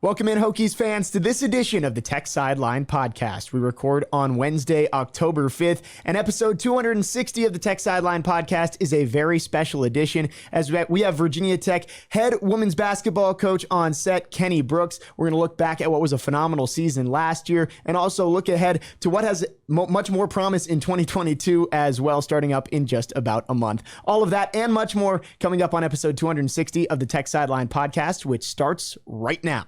Welcome in, Hokies fans, to this edition of the Tech Sideline Podcast. We record on Wednesday, October 5th, and episode 260 of the Tech Sideline Podcast is a very special edition as we have Virginia Tech head women's basketball coach on set, Kenny Brooks. We're going to look back at what was a phenomenal season last year and also look ahead to what has much more promise in 2022 as well, starting up in just about a month. All of that and much more coming up on episode 260 of the Tech Sideline Podcast, which starts right now.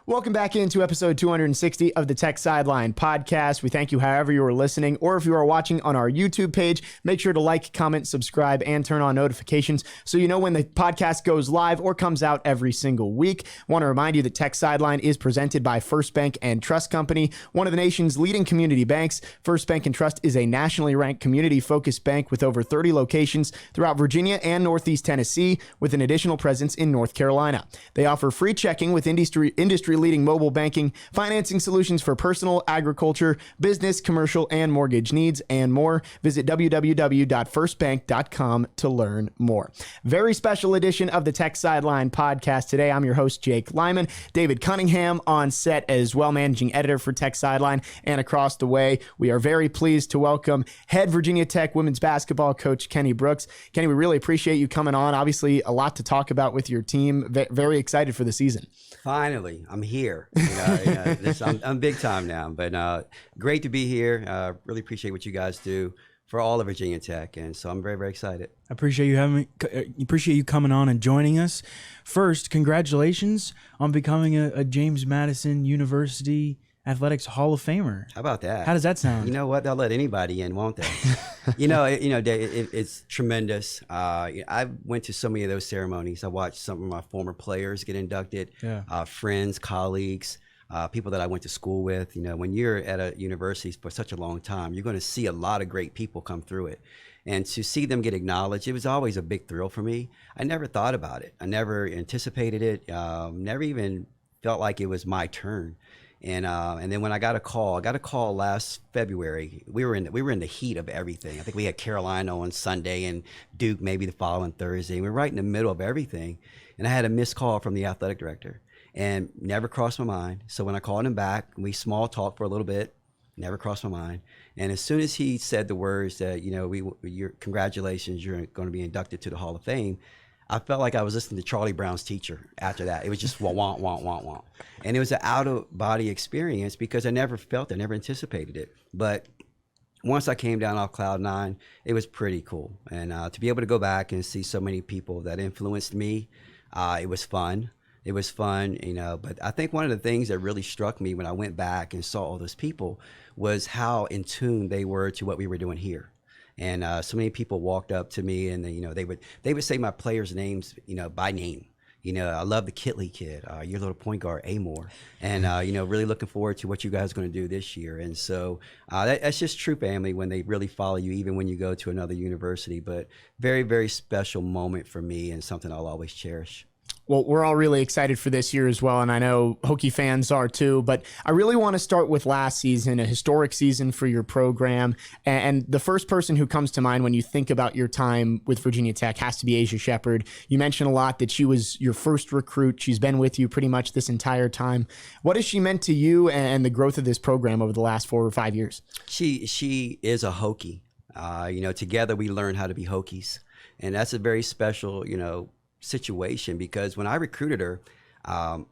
Welcome back into episode 260 of the Tech Sideline Podcast. We thank you however you are listening, or if you are watching on our YouTube page, make sure to like, comment, subscribe, and turn on notifications so you know when the podcast goes live or comes out every single week. I want to remind you that Tech Sideline is presented by First Bank and Trust Company, one of the nation's leading community banks. First Bank and Trust is a nationally ranked community-focused bank with over 30 locations throughout Virginia and Northeast Tennessee, with an additional presence in North Carolina. They offer free checking with industry-leading mobile banking, financing solutions for personal, agriculture, business, commercial, and mortgage needs, and more. Visit www.firstbank.com to learn more. Very special edition of the Tech Sideline Podcast today. I'm your host, Jake Lyman. David Cunningham on set as well, managing editor for Tech Sideline, and across the way, we are very pleased to welcome head Virginia Tech women's basketball coach, Kenny Brooks. Kenny, we really appreciate you coming on. Obviously, a lot to talk about with your team. Very excited for the season. Finally, I'm here. I'm big time now, but great to be here. Really appreciate what you guys do for all of Virginia Tech, and so I'm very, very excited. I appreciate you coming on and joining us. First, congratulations on becoming a James Madison University Athletics Hall of Famer. How about that? How does that sound? You know what? They'll let anybody in, won't they? It's tremendous. I went to so many of those ceremonies. I watched some of my former players get inducted, friends, colleagues, people that I went to school with. You know, when you're at a university for such a long time, you're going to see a lot of great people come through it. And to see them get acknowledged, it was always a big thrill for me. I never thought about it. I never anticipated it. Never even felt like it was my turn. And then when I got a call last February. We were in the heat of everything. I think we had Carolina on Sunday and Duke maybe the following Thursday. We were right in the middle of everything. And I had a missed call from the athletic director and never crossed my mind. So when I called him back, we small talked for a little bit, never crossed my mind. And as soon as he said the words that, congratulations, you're going to be inducted to the Hall of Fame, I felt like I was listening to Charlie Brown's teacher after that. It was just wah, wah, wah, wah. And it was an out-of-body experience because I never anticipated it. But once I came down off Cloud 9, it was pretty cool. And to be able to go back and see so many people that influenced me, it was fun. It was fun, but I think one of the things that really struck me when I went back and saw all those people was how in tune they were to what we were doing here. And so many people walked up to me and they would say my players' names, by name. I love the Kitley kid, your little point guard, Amoore, and really looking forward to what you guys are going to do this year. And so that's just true family when they really follow you, even when you go to another university. But very, very special moment for me and something I'll always cherish. Well, we're all really excited for this year as well, and I know Hokie fans are too, but I really want to start with last season, a historic season for your program, and the first person who comes to mind when you think about your time with Virginia Tech has to be Asia Shepard. You mentioned a lot that she was your first recruit. She's been with you pretty much this entire time. What has she meant to you and the growth of this program over the last 4 or 5 years? She is a Hokie. Together we learn how to be Hokies, and that's a very special, situation because when I recruited her, I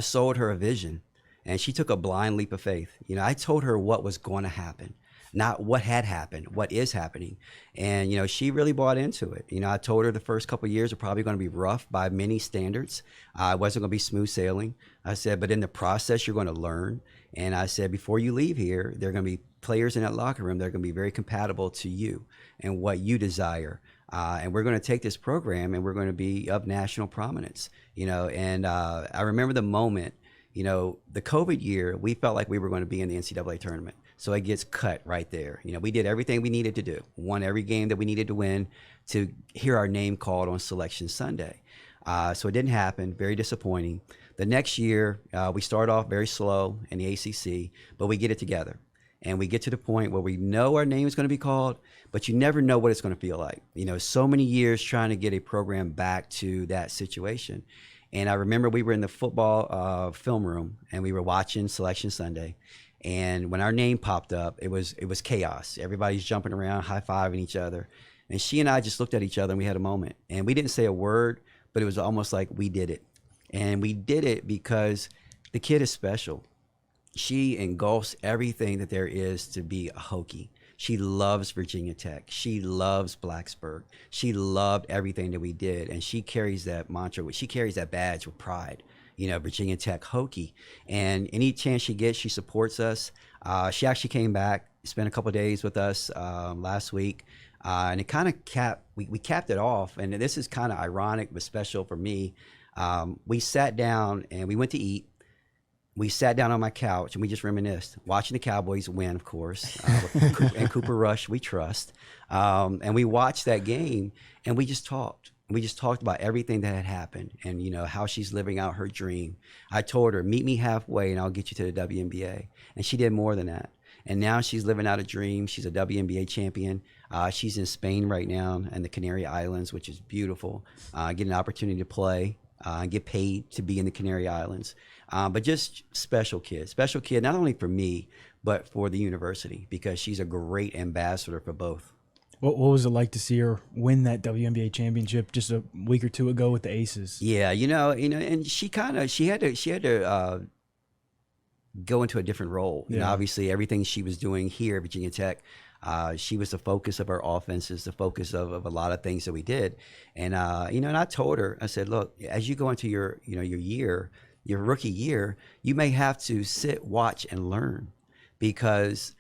sold her a vision and she took a blind leap of faith. I told her what was going to happen, not what had happened, what is happening. And, she really bought into it. I told her the first couple of years are probably going to be rough by many standards. It wasn't going to be smooth sailing. I said, but in the process, you're going to learn. And I said, before you leave here, there are going to be players in that locker room that are going to be very compatible to you and what you desire. And we're going to take this program and we're going to be of national prominence, and I remember the moment, the COVID year, we felt like we were going to be in the NCAA tournament. So it gets cut right there. We did everything we needed to do, won every game that we needed to win to hear our name called on Selection Sunday. So it didn't happen. Very disappointing. The next year, we start off very slow in the ACC, but we get it together. And we get to the point where we know our name is going to be called, but you never know what it's going to feel like. So many years trying to get a program back to that situation. And I remember we were in the football film room, and we were watching Selection Sunday. And when our name popped up, it was chaos. Everybody's jumping around, high-fiving each other. And she and I just looked at each other, and we had a moment. And we didn't say a word, but it was almost like we did it. And we did it because the kid is special. She engulfs everything that there is to be a Hokie. She loves Virginia Tech. She loves Blacksburg. She loved everything that we did. And she carries that mantra. She carries that badge with pride, Virginia Tech Hokie. And any chance she gets, she supports us. She actually came back, spent a couple of days with us last week. And it kind of we capped it off. And this is kind of ironic, but special for me. We sat down and we went to eat. We sat down on my couch and we just reminisced, watching the Cowboys win, of course, and Cooper Rush, we trust. And we watched that game and we just talked. We just talked about everything that had happened and, how she's living out her dream. I told her, meet me halfway and I'll get you to the WNBA. And she did more than that. And now she's living out a dream. She's a WNBA champion. She's in Spain right now and the Canary Islands, which is beautiful. Get an opportunity to play. Get paid to be in the Canary Islands. But just special kid, not only for me, but for the university, because she's a great ambassador for both. What was it like to see her win that WNBA championship just a week or two ago with the Aces? Yeah, and she had to go into a different role. Yeah. Obviously everything she was doing here at Virginia Tech, she was the focus of our offenses, the focus of a lot of things that we did. And, and I told her, I said, look, as you go into your rookie year, you may have to sit, watch, and learn, because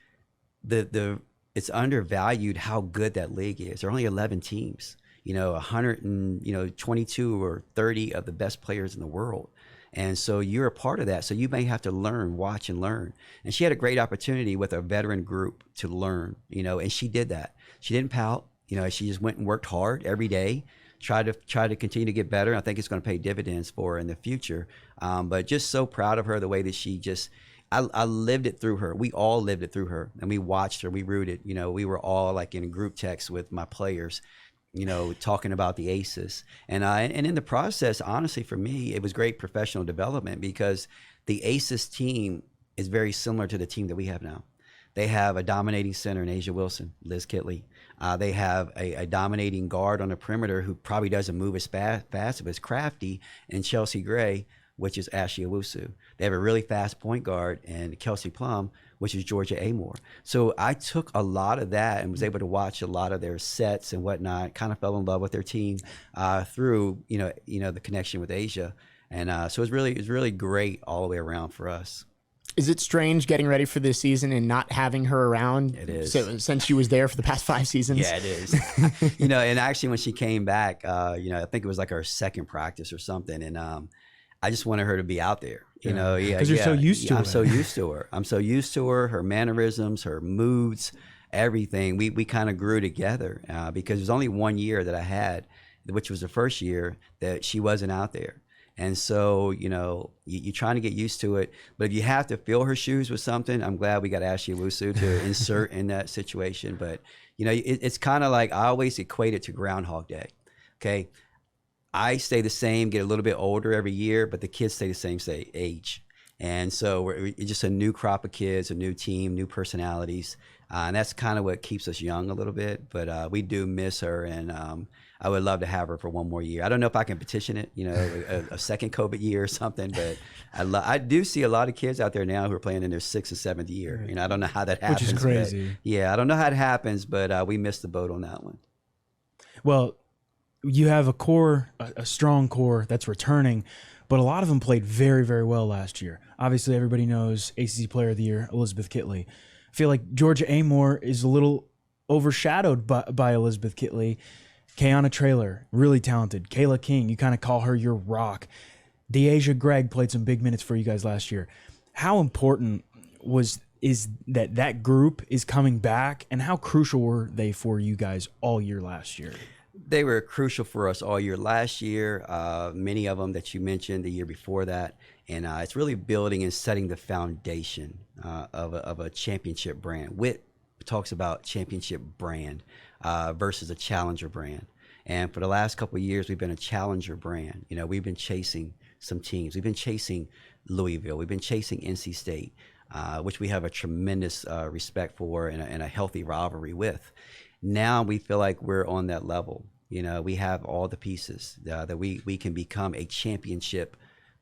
it's undervalued how good that league is. There are only 11 teams, 122 or 30 of the best players in the world. And so you're a part of that. So you may have to learn, watch, and learn. And she had a great opportunity with a veteran group to learn, and she did that. She didn't pout. She just went and worked hard every day, tried to continue to get better. I think it's going to pay dividends for her in the future. But just so proud of her, the way that she just, I lived it through her. We all lived it through her, and we watched her. We rooted. We were all like in a group text with my players, talking about the Aces. And in the process, honestly, for me, it was great professional development, because the Aces team is very similar to the team that we have now. They have a dominating center in Asia Wilson, Liz Kitley. They have a dominating guard on the perimeter who probably doesn't move as fast, but is crafty, and Chelsea Gray, which is Ashley Owusu. They have a really fast point guard, and Kelsey Plum, which is Georgia Amoore. So I took a lot of that and was able to watch a lot of their sets and whatnot, kind of fell in love with their team through, the connection with Asia. And so it was really great all the way around for us. Is it strange getting ready for this season and not having her around? It is. So, since she was there for the past 5 seasons? Yeah, it is. And actually when she came back, I think it was like our second practice or something. And I just wanted her to be out there, Because you're so used to her. I'm so used to her. I'm so used to her mannerisms, her moods, everything. We kind of grew together because it was only 1 year that I had, which was the first year that she wasn't out there. And so, you're trying to get used to it. But if you have to fill her shoes with something, I'm glad we got Ashley Owusu to insert in that situation. But, it's kind of like I always equate it to Groundhog Day. Okay. I stay the same, get a little bit older every year, but the kids stay the same age. And so we're just a new crop of kids, a new team, new personalities. And that's kind of what keeps us young a little bit. But we do miss her, and I would love to have her for one more year. I don't know if I can petition it, a second COVID year or something. But I do see a lot of kids out there now who are playing in their 6th or 7th year. I don't know how that happens. Which is crazy. Yeah, I don't know how it happens, but we missed the boat on that one. Well, you have a strong core that's returning, but a lot of them played very, very well last year. Obviously, everybody knows ACC Player of the Year, Elizabeth Kitley. I feel like Georgia Amoore is a little overshadowed by Elizabeth Kitley. Kayana Traylor, really talented. Kayla King, you kind of call her your rock. Deasia Gregg played some big minutes for you guys last year. How important is that group is coming back, and how crucial were they for you guys all year last year? They were crucial for us all year last year, many of them that you mentioned the year before that. And it's really building and setting the foundation of a championship brand. Witt talks about championship brand versus a challenger brand. And for the last couple of years, we've been a challenger brand. You know, we've been chasing some teams. We've been chasing Louisville. We've been chasing NC State, which we have a tremendous respect for and a healthy rivalry with. Now we feel like we're on that level. You know, we have all the pieces that we can become a championship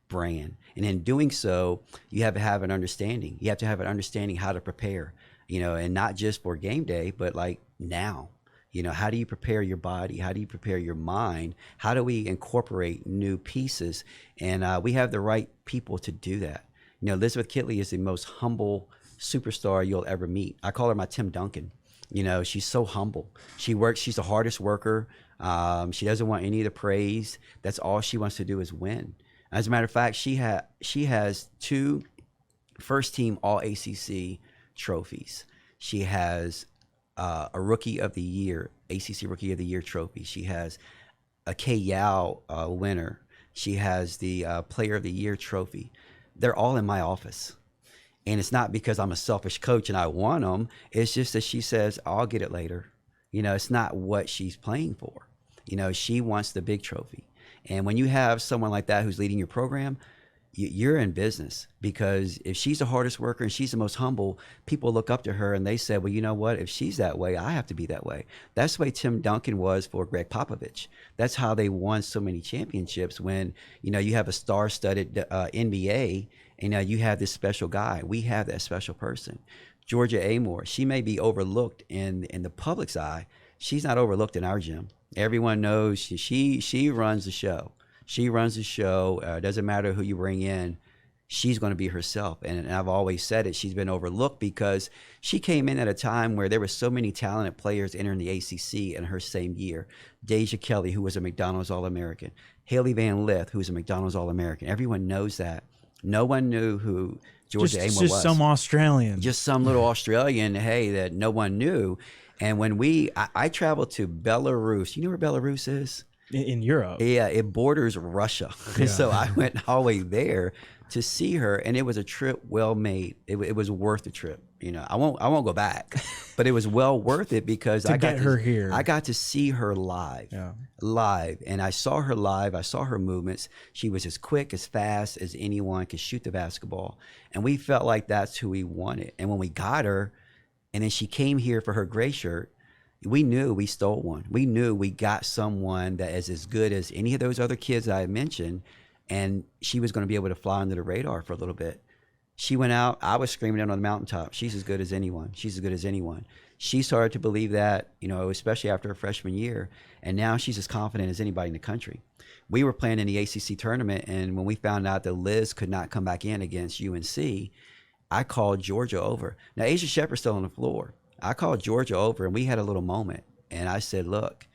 brand. And in doing so, you have to have an understanding. You have to have an understanding how to prepare, you know, and not just for game day, but like now. You know, how do you prepare your body? How do you prepare your mind? How do we incorporate new pieces? And we have the right people to do that. You know, Elizabeth Kitley is the most humble superstar you'll ever meet. I call her my Tim Duncan. You know, she's so humble. She works. She's the hardest worker. She doesn't want any of the praise. That's all she wants to do is win. As a matter of fact, she has 2 first-team All-ACC trophies. She has a Rookie of the Year, ACC Rookie of the Year trophy. She has a K Yao winner. She has the Player of the Year trophy. They're all in my office. And it's not because I'm a selfish coach and I want them. It's just that she says, I'll get it later. You know, it's not what she's playing for. You know, she wants the big trophy. And when you have someone like that who's leading your program, you're in business, because if she's the hardest worker and she's the most humble, people look up to her and they say, well, you know what? If she's that way, I have to be that way. That's the way Tim Duncan was for Greg Popovich. That's how they won so many championships. When, you know, you have a star-studded NBA, and you have this special guy. We have that special person. Georgia Amoore, she may be overlooked in the public's eye. She's not overlooked in our gym. Everyone knows she runs the show. She runs the show. It doesn't matter who you bring in. She's going to be herself. And I've always said it. She's been overlooked because she came in at a time where there were so many talented players entering the ACC in her same year. Deja Kelly, who was a McDonald's All-American. Haley Van Lith, who was a McDonald's All-American. Everyone knows that. No one knew who Georgia Amoore was. Just some Australian. Just some little Australian, hey, that no one knew. And when I traveled to Belarus. You know where Belarus is? In Europe. Yeah, it borders Russia. Yeah. So I went all the way there to see her, and it was a trip well made. It was worth the trip. You know, I won't go back, but it was well worth it because I got her here. I got to see her live, and I saw her live. I saw her movements. She was as quick, as fast as anyone could shoot the basketball, and we felt like that's who we wanted. And when we got her, and then she came here for her gray shirt, we knew we stole one. We knew we got someone that is as good as any of those other kids that I mentioned, and she was going to be able to fly under the radar for a little bit. She went out. I was screaming it on the mountaintop. She's as good as anyone. She's as good as anyone. She started to believe that, you know, especially after her freshman year, and now she's as confident as anybody in the country. We were playing in the ACC tournament, and when we found out that Liz could not come back in against UNC, I called Georgia over. Now, Asia Shepard's still on the floor. I called Georgia over, and we had a little moment. And I said, look,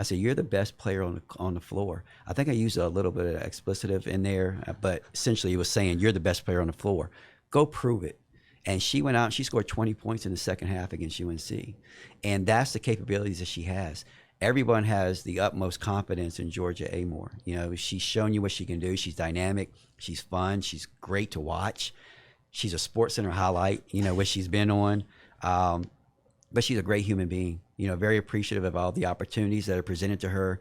you're the best player on the floor. I think I used a little bit of explicitive in there, but essentially it was saying, you're the best player on the floor. Go prove it. And she went out and she scored 20 points in the second half against UNC. And that's the capabilities that she has. Everyone has the utmost confidence in Georgia Amoore. You know, she's shown you what she can do. She's dynamic. She's fun. She's great to watch. She's a SportsCenter highlight, you know, which she's been on. But she's a great human being, you know, very appreciative of all the opportunities that are presented to her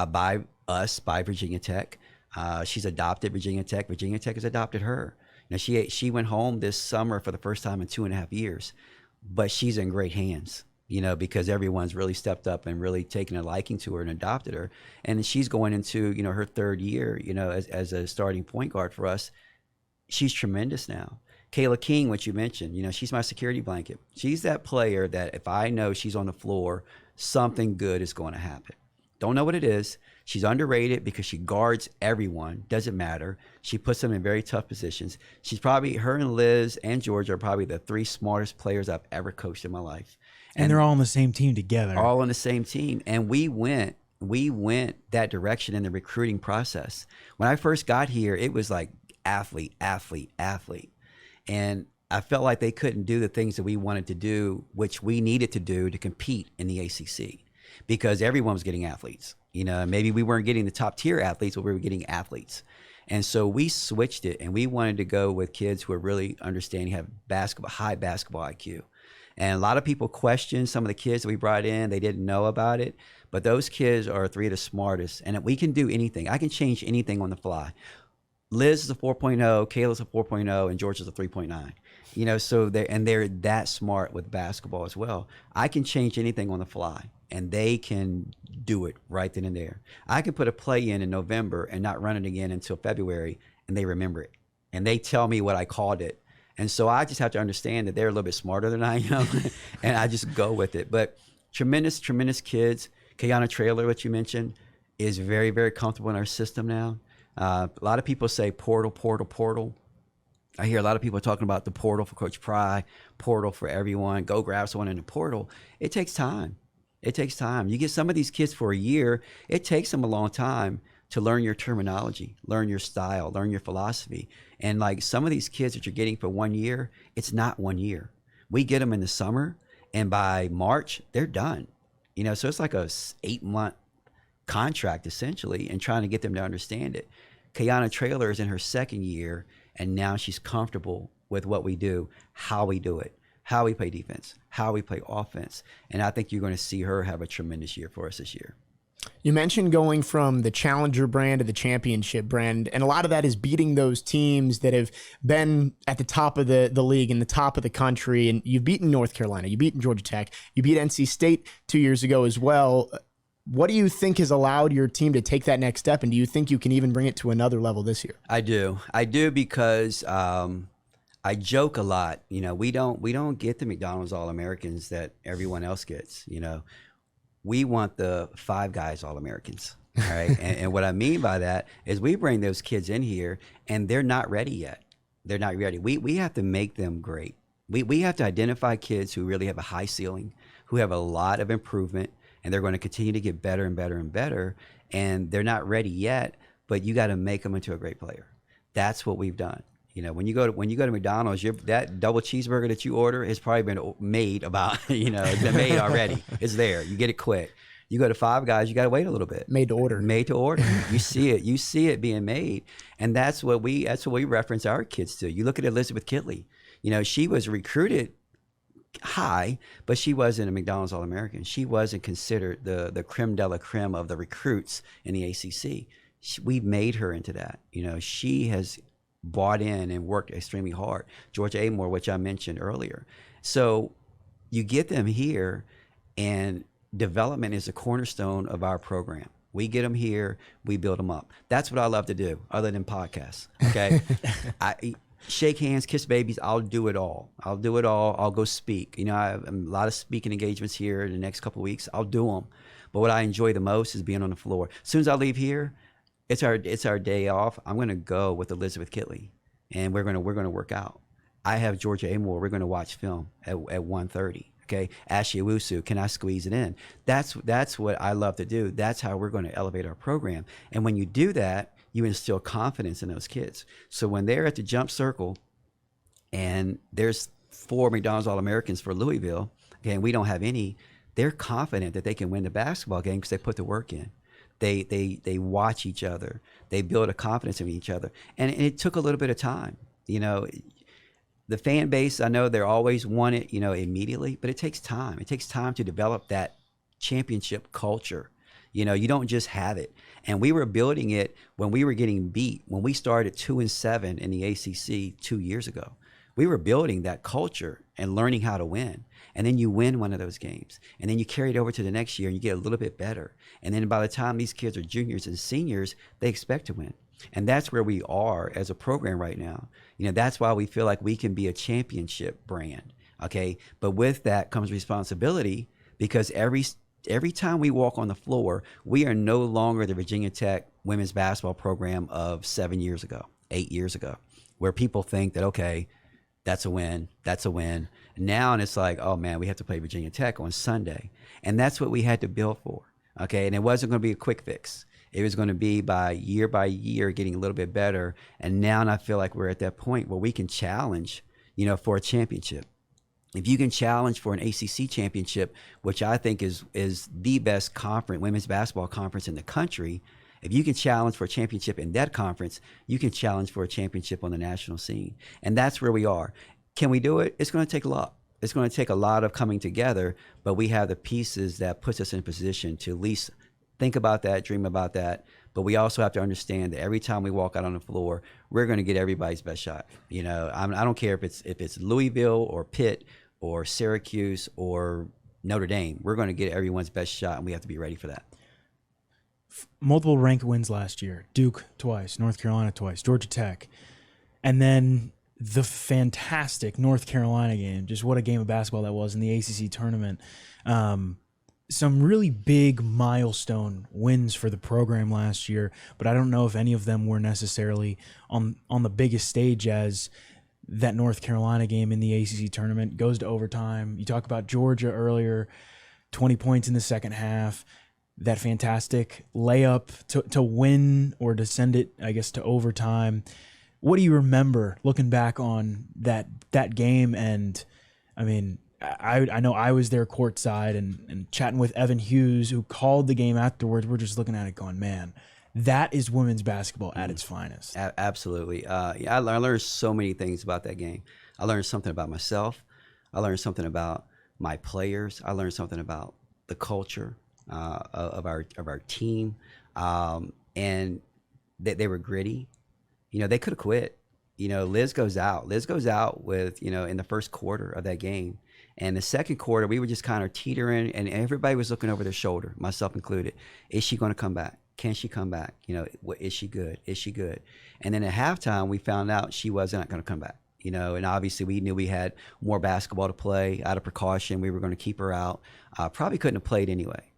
by us, by Virginia Tech. She's adopted Virginia Tech. Virginia Tech has adopted her. Now, she went home this summer for the first time in 2.5 years, but she's in great hands, you know, because everyone's really stepped up and really taken a liking to her and adopted her. And she's going into, you know, her 3rd year, you know, as a starting point guard for us. She's tremendous now. Kayla King, what you mentioned, you know, she's my security blanket. She's that player that if I know she's on the floor, something good is going to happen. Don't know what it is. She's underrated because she guards everyone. Doesn't matter. She puts them in very tough positions. She's probably, her and Liz and Georgia are probably the 3 smartest players I've ever coached in my life. And they're all on the same team together. All on the same team. And we went that direction in the recruiting process. When I first got here, it was like athlete, athlete, athlete. And I felt like they couldn't do the things that we wanted to do, which we needed to do to compete in the ACC. because everyone was getting athletes. You know, maybe we weren't getting the top tier athletes, but we were getting athletes. And so we switched it, and we wanted to go with kids who are really understanding, have high basketball IQ. And a lot of people question some of the kids that we brought in. They didn't know about it, but those kids are 3 of the smartest, and we can do anything. I can change anything on the fly. Liz is a 4.0, Kayla's a 4.0, and Georgia's a 3.9. You know, so they're that smart with basketball as well. I can change anything on the fly, and they can do it right then and there. I can put a play in November and not run it again until February, and they remember it. And they tell me what I called it. And so I just have to understand that they're a little bit smarter than I am, and I just go with it. But tremendous, tremendous kids. Kayana Traylor, what you mentioned, is very, very comfortable in our system now. A lot of people say portal, portal, portal. I hear a lot of people talking about the portal for Coach Pry, portal for everyone, go grab someone in the portal. It takes time. It takes time. You get some of these kids for a year, it takes them a long time to learn your terminology, learn your style, learn your philosophy. And like some of these kids that you're getting for 1 year, it's not 1 year. We get them in the summer, and by March, they're done. You know, so it's like a 8-month contract essentially, and trying to get them to understand it. Kayana Traylor is in her 2nd year, and now she's comfortable with what we do, how we do it, how we play defense, how we play offense. And I think you're going to see her have a tremendous year for us this year. You mentioned going from the challenger brand to the championship brand, and a lot of that is beating those teams that have been at the top of the league and the top of the country. And you've beaten North Carolina, you've beaten Georgia Tech, you beat NC State 2 years ago as well. What do you think has allowed your team to take that next step, and do you think you can even bring it to another level this year? I do because I joke a lot. You know, we don't get the McDonald's All-Americans that everyone else gets. You know, we want the Five Guys All-Americans. All right, and what I mean by that is we bring those kids in here, and they're not ready yet. They're not ready. We have to make them great. We have to identify kids who really have a high ceiling, who have a lot of improvement, and they're going to continue to get better and better and better, and they're not ready yet, but you got to make them into a great player. That's what we've done. You know, when you go to McDonald's, that double cheeseburger that you order has probably been made it's been made already. It's there. You get it quick. You go to Five Guys, you got to wait a little bit. Made to order. Made to order. You see it being made, and that's what we reference our kids to. You look at Elizabeth Kitley. You know, she was recruited high, but she wasn't a McDonald's All-American. She wasn't considered the creme de la creme of the recruits in the ACC. We made her into that. You know, she has bought in and worked extremely hard. Georgia Amoore, which I mentioned earlier. So you get them here, and development is a cornerstone of our program. We get them here, we build them up. That's what I love to do, other than podcasts. Okay, I shake hands, kiss babies. I'll do it all. I'll go speak. You know, I have a lot of speaking engagements here in the next couple of weeks. I'll do them. But what I enjoy the most is being on the floor. As soon as I leave here, it's our day off. I'm going to go with Elizabeth Kitley, and we're going to work out. I have Georgia Amoore. We're going to watch film at 1:30. Okay, Ashley Owusu, can I squeeze it in? That's what I love to do. That's how we're going to elevate our program. And when you do that, you instill confidence in those kids. So when they're at the jump circle, and there's 4 McDonald's All-Americans for Louisville, okay, and we don't have any, they're confident that they can win the basketball game because they put the work in. They watch each other. They build a confidence in each other. And it took a little bit of time. You know, the fan base, I know they're always want it, you know, immediately, but it takes time. It takes time to develop that championship culture. You know, you don't just have it. And we were building it when we were getting beat. When we started 2-7 in the ACC 2 years ago, we were building that culture and learning how to win. And then you win one of those games, and then you carry it over to the next year, and you get a little bit better. And then by the time these kids are juniors and seniors, they expect to win. And that's where we are as a program right now. You know, that's why we feel like we can be a championship brand. Okay, but with that comes responsibility, because every time we walk on the floor, we are no longer the Virginia Tech women's basketball program of 7 years ago, 8 years ago, where people think that, okay, that's a win. Now, and it's like, oh man, we have to play Virginia Tech on Sunday. And that's what we had to build for. Okay, and it wasn't going to be a quick fix. It was going to be by year getting a little bit better. And now I feel like we're at that point where we can challenge, you know, for a championship. If you can challenge for an ACC championship, which I think is the best conference, women's basketball conference in the country, if you can challenge for a championship in that conference, you can challenge for a championship on the national scene. And that's where we are. Can we do it? It's going to take a lot. It's going to take a lot of coming together, but we have the pieces that puts us in a position to at least think about that, dream about that. But we also have to understand that every time we walk out on the floor, we're going to get everybody's best shot. You know, I don't care if it's Louisville or Pitt or Syracuse or Notre Dame. We're going to get everyone's best shot, and we have to be ready for that. Multiple ranked wins last year. Duke twice, North Carolina twice, Georgia Tech. And then the fantastic North Carolina game. Just what a game of basketball that was in the ACC tournament. Some really big milestone wins for the program last year, but I don't know if any of them were necessarily on the biggest stage as that North Carolina game in the ACC tournament. Goes to overtime. You talk about Georgia earlier, 20 points in the second half. That fantastic layup to win or to send it, I guess, to overtime. What do you remember looking back on that game? And I mean, I know I was there courtside and chatting with Evan Hughes, who called the game afterwards. We're just looking at it going, man, that is women's basketball at its finest. Absolutely. I learned so many things about that game. I learned something about myself. I learned something about my players. I learned something about the culture of our team, and that they were gritty. You know, they could have quit. You know, Liz goes out with, you know, in the first quarter of that game. And the second quarter, we were just kind of teetering, and everybody was looking over their shoulder, myself included. Is she going to come back? Can she come back? You know, is she good? Is she good? And then at halftime, we found out she was not going to come back. You know, and obviously we knew we had more basketball to play. Out of precaution, we were going to keep her out. Probably couldn't have played anyway.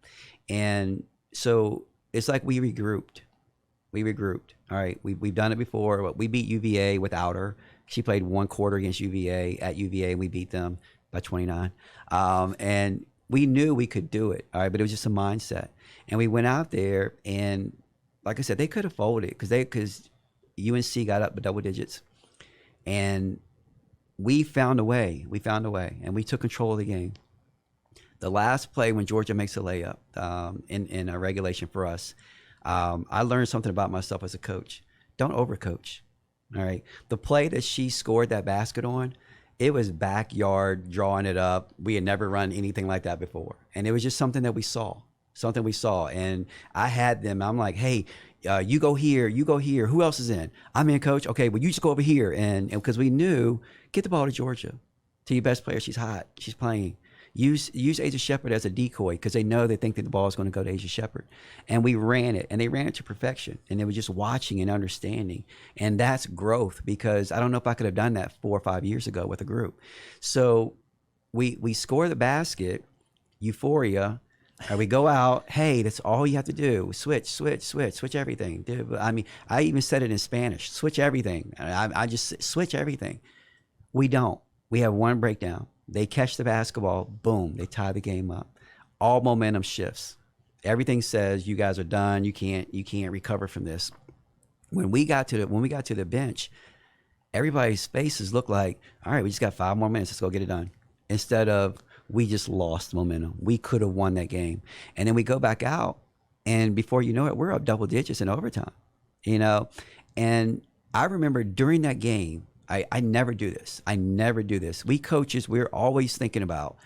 And so it's like we regrouped. All right, we've done it before. We beat UVA without her. She played one quarter against UVA at UVA, and we beat them by 29. And we knew we could do it, all right, but it was just a mindset. And we went out there, and like I said, they could have folded because UNC got up by double digits. And we found a way, and we took control of the game. The last play when Georgia makes a layup in a regulation for us, I learned something about myself as a coach. Don't overcoach, all right? The play that she scored that basket on, it was backyard, drawing it up. We had never run anything like that before. And it was just something that we saw. And I had them. I'm like, hey, you go here. Who else is in? I'm in, coach. Okay, well, you just go over here. And because we knew, get the ball to Georgia, to your best player. She's hot. She's playing. Use Asia Shepherd as a decoy because they think that the ball is going to go to Asia Shepherd. And we ran it, and they ran it to perfection. And they were just watching and understanding. And that's growth, because I don't know if I could have done that 4 or 5 years ago with a group. So we score the basket, euphoria, and we go out, hey, that's all you have to do. Switch everything. Dude, I mean, I even said it in Spanish, switch everything. I just switch everything. We don't. We have one breakdown. They catch the basketball, boom, they tie the game up. All momentum shifts. Everything says you guys are done. You can't recover from this. When we got to the bench, everybody's faces looked like, all right, we just got 5 more minutes. Let's go get it done. Instead of, we just lost momentum. We could have won that game. And then we go back out, and before you know it, we're up double digits in overtime. You know, and I remember during that game, I never do this. We coaches, we're always thinking about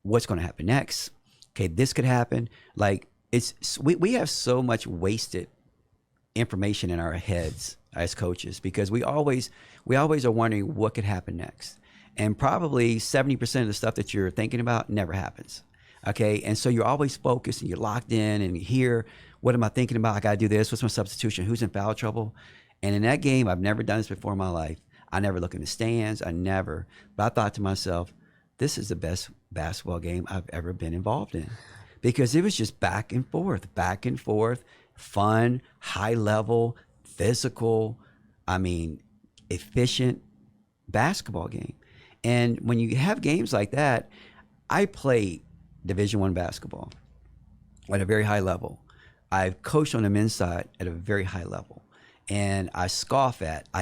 what's going to happen next. Okay, this could happen. Like, we have so much wasted information in our heads as coaches, because we always are wondering what could happen next. And probably 70% of the stuff that you're thinking about never happens. Okay, and so you're always focused and you're locked in, and here, what am I thinking about? I got to do this. What's my substitution? Who's in foul trouble? And in that game, I've never done this before in my life. I never look in the stands. But I thought to myself, this is the best basketball game I've ever been involved in, because it was just back and forth, fun, high level, physical, efficient basketball game. And when you have games like that, I played Division I basketball at a very high level. I've coached on the men's side at a very high level. And I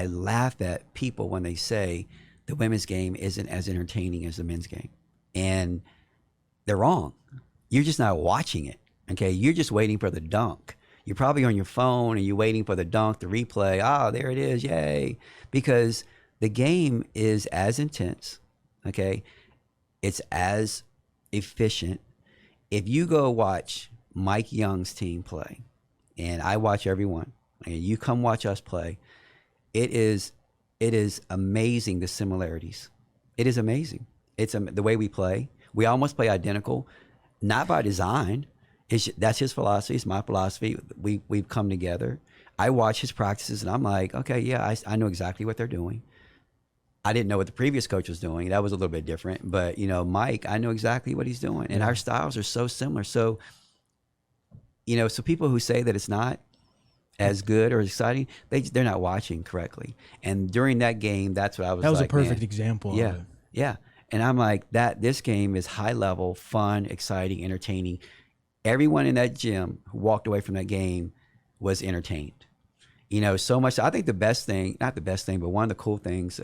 laugh at people when they say the women's game isn't as entertaining as the men's game. And they're wrong. You're just not watching it. Okay. You're just waiting for the dunk. You're probably on your phone and you're waiting for the dunk, the replay. Oh, there it is. Yay. Because the game is as intense. Okay. It's as efficient. If you go watch Mike Young's team play, and I watch everyone, and you come watch us play, it is amazing, the similarities. It is amazing. It's the way we play. We almost play identical, not by design. That's his philosophy. It's my philosophy. We've come together. I watch his practices, and I'm like, okay, yeah, I know exactly what they're doing. I didn't know what the previous coach was doing. That was a little bit different. But, Mike, I know exactly what he's doing. And our styles are so similar. So, so people who say that it's not as good or exciting, they're not watching correctly. And during that game, that's what I was like. That was a perfect example of it. Yeah. And I'm like, this game is high level, fun, exciting, entertaining. Everyone in that gym who walked away from that game was entertained. So much. I think the best thing, not the best thing, but one of the cool things,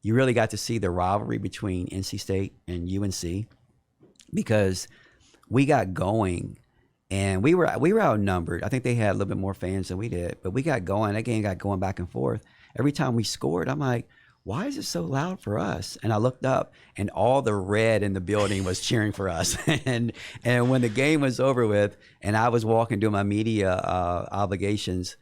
you really got to see the rivalry between NC State and UNC, because we got going and we were outnumbered. I think they had a little bit more fans than we did, but we got going. That game got going back and forth. Every time we scored, I'm like, why is it so loud for us? And I looked up, and all the red in the building was cheering for us. and when the game was over with, and I was walking doing my media obligations,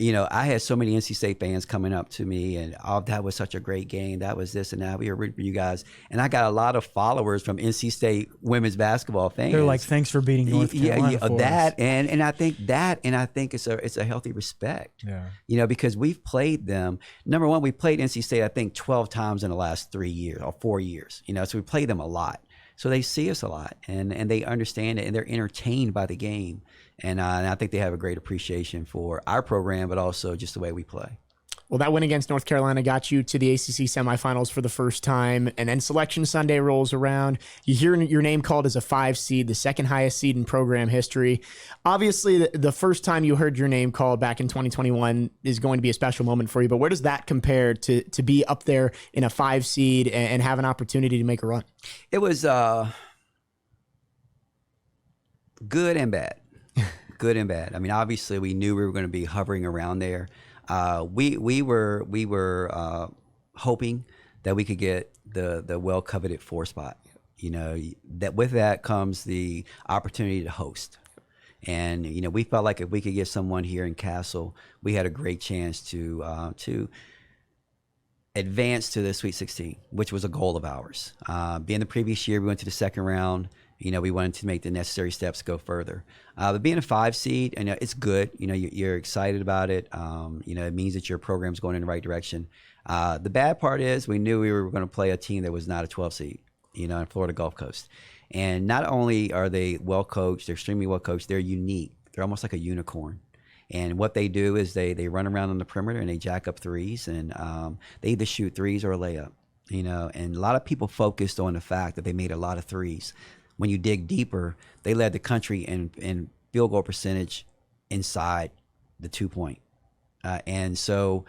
I had so many NC State fans coming up to me, and that was such a great game. That was this and that. We were rooting for you guys. And I got a lot of followers from NC State women's basketball fans. They're like, thanks for beating North Carolina for that. us. And I think it's a healthy respect. Yeah. Because we've played them. Number one, we played NC State, I think 12 times in the last 3 years or 4 years. So we played them a lot. So they see us a lot, and they understand it, and they're entertained by the game. And I think they have a great appreciation for our program, but also just the way we play. Well, that win against North Carolina got you to the ACC semifinals for the first time, and then Selection Sunday rolls around. You hear your name called as a 5 seed, the second highest seed in program history. Obviously, the first time you heard your name called back in 2021 is going to be a special moment for you, but where does that compare to be up there in a 5 seed and have an opportunity to make a run? It was good and bad. Good and bad. I mean, obviously, we knew we were going to be hovering around there. We were hoping that we could get the well coveted 4 spot. That with that comes the opportunity to host, and we felt like if we could get someone here in Castle, we had a great chance to advance to the Sweet 16, which was a goal of ours. Being the previous year, we went to the second round. We wanted to make the necessary steps to go further. But being a 5 seed, it's good. You're excited about it. It means that your program's going in the right direction. The bad part is we knew we were going to play a team that was not a 12 seed, in Florida Gulf Coast. And not only are they well coached, they're extremely well coached, they're unique. They're almost like a unicorn. And what they do is they run around on the perimeter and they jack up threes, and they either shoot threes or a layup. And a lot of people focused on the fact that they made a lot of threes. When you dig deeper, they led the country in field goal percentage inside the 2-point. And so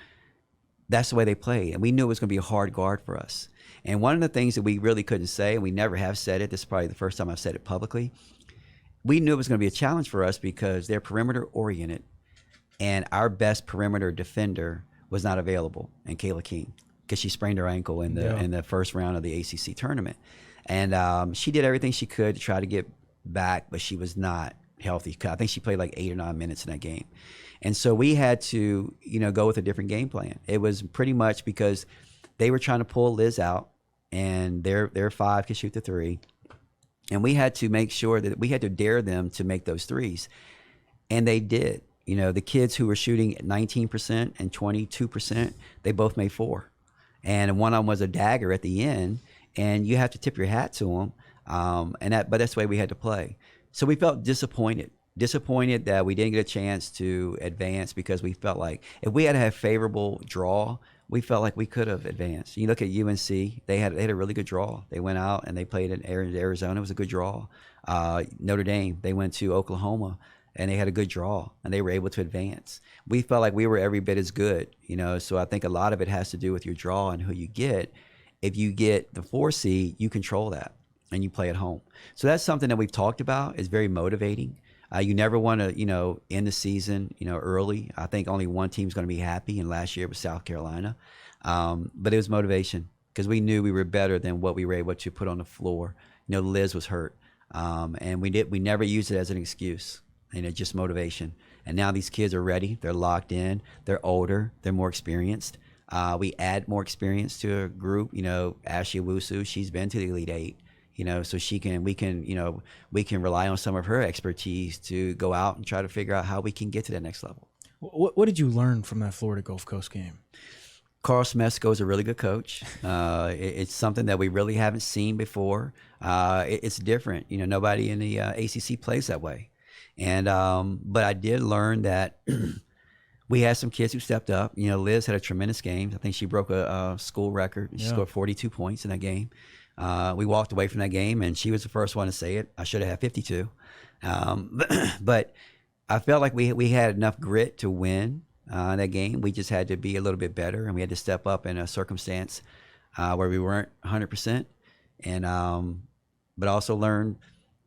that's the way they play. And we knew it was going to be a hard guard for us. And one of the things that we really couldn't say, and we never have said it, this is probably the first time I've said it publicly, we knew it was going to be a challenge for us because they're perimeter oriented, and our best perimeter defender was not available, and Kayla King, because she sprained her ankle in the first round of the ACC tournament. And she did everything she could to try to get back, but she was not healthy. I think she played like 8 or 9 minutes in that game. And so we had to, go with a different game plan. It was pretty much because they were trying to pull Liz out, and their 5 could shoot the 3. And we had to make sure that we had to dare them to make those threes. And they did. The kids who were shooting at 19% and 22%, they both made 4. And one of them was a dagger at the end. And you have to tip your hat to them, but that's the way we had to play. So we felt disappointed that we didn't get a chance to advance, because we felt like if we had a favorable draw, we felt like we could have advanced. You look at UNC; they had a really good draw. They went out and they played in Arizona. It was a good draw. Notre Dame, they went to Oklahoma, and they had a good draw, and they were able to advance. We felt like we were every bit as good, so I think a lot of it has to do with your draw and who you get. If you get the 4 seed, you control that, and you play at home. So that's something that we've talked about. It's very motivating. You never want to, end the season, early. I think only one team's going to be happy, and last year it was South Carolina. But it was motivation because we knew we were better than what we were able to put on the floor. Liz was hurt, and we never used it as an excuse. Just motivation. And now these kids are ready. They're locked in. They're older. They're more experienced. We add more experience to a group. Ashley Owusu, she's been to the Elite Eight. So we can rely on some of her expertise to go out and try to figure out how we can get to that next level. What did you learn from that Florida Gulf Coast game? Carl Smesko is a really good coach. It's something that we really haven't seen before. It's different. Nobody in the ACC plays that way. And but I did learn that we had some kids who stepped up. Liz had a tremendous game. I think she broke a school record. She scored 42 points in that game. We walked away from that game, and she was the first one to say it. I should have had 52. But I felt like we had enough grit to win that game. We just had to be a little bit better, and we had to step up in a circumstance where we weren't 100%. And but also learn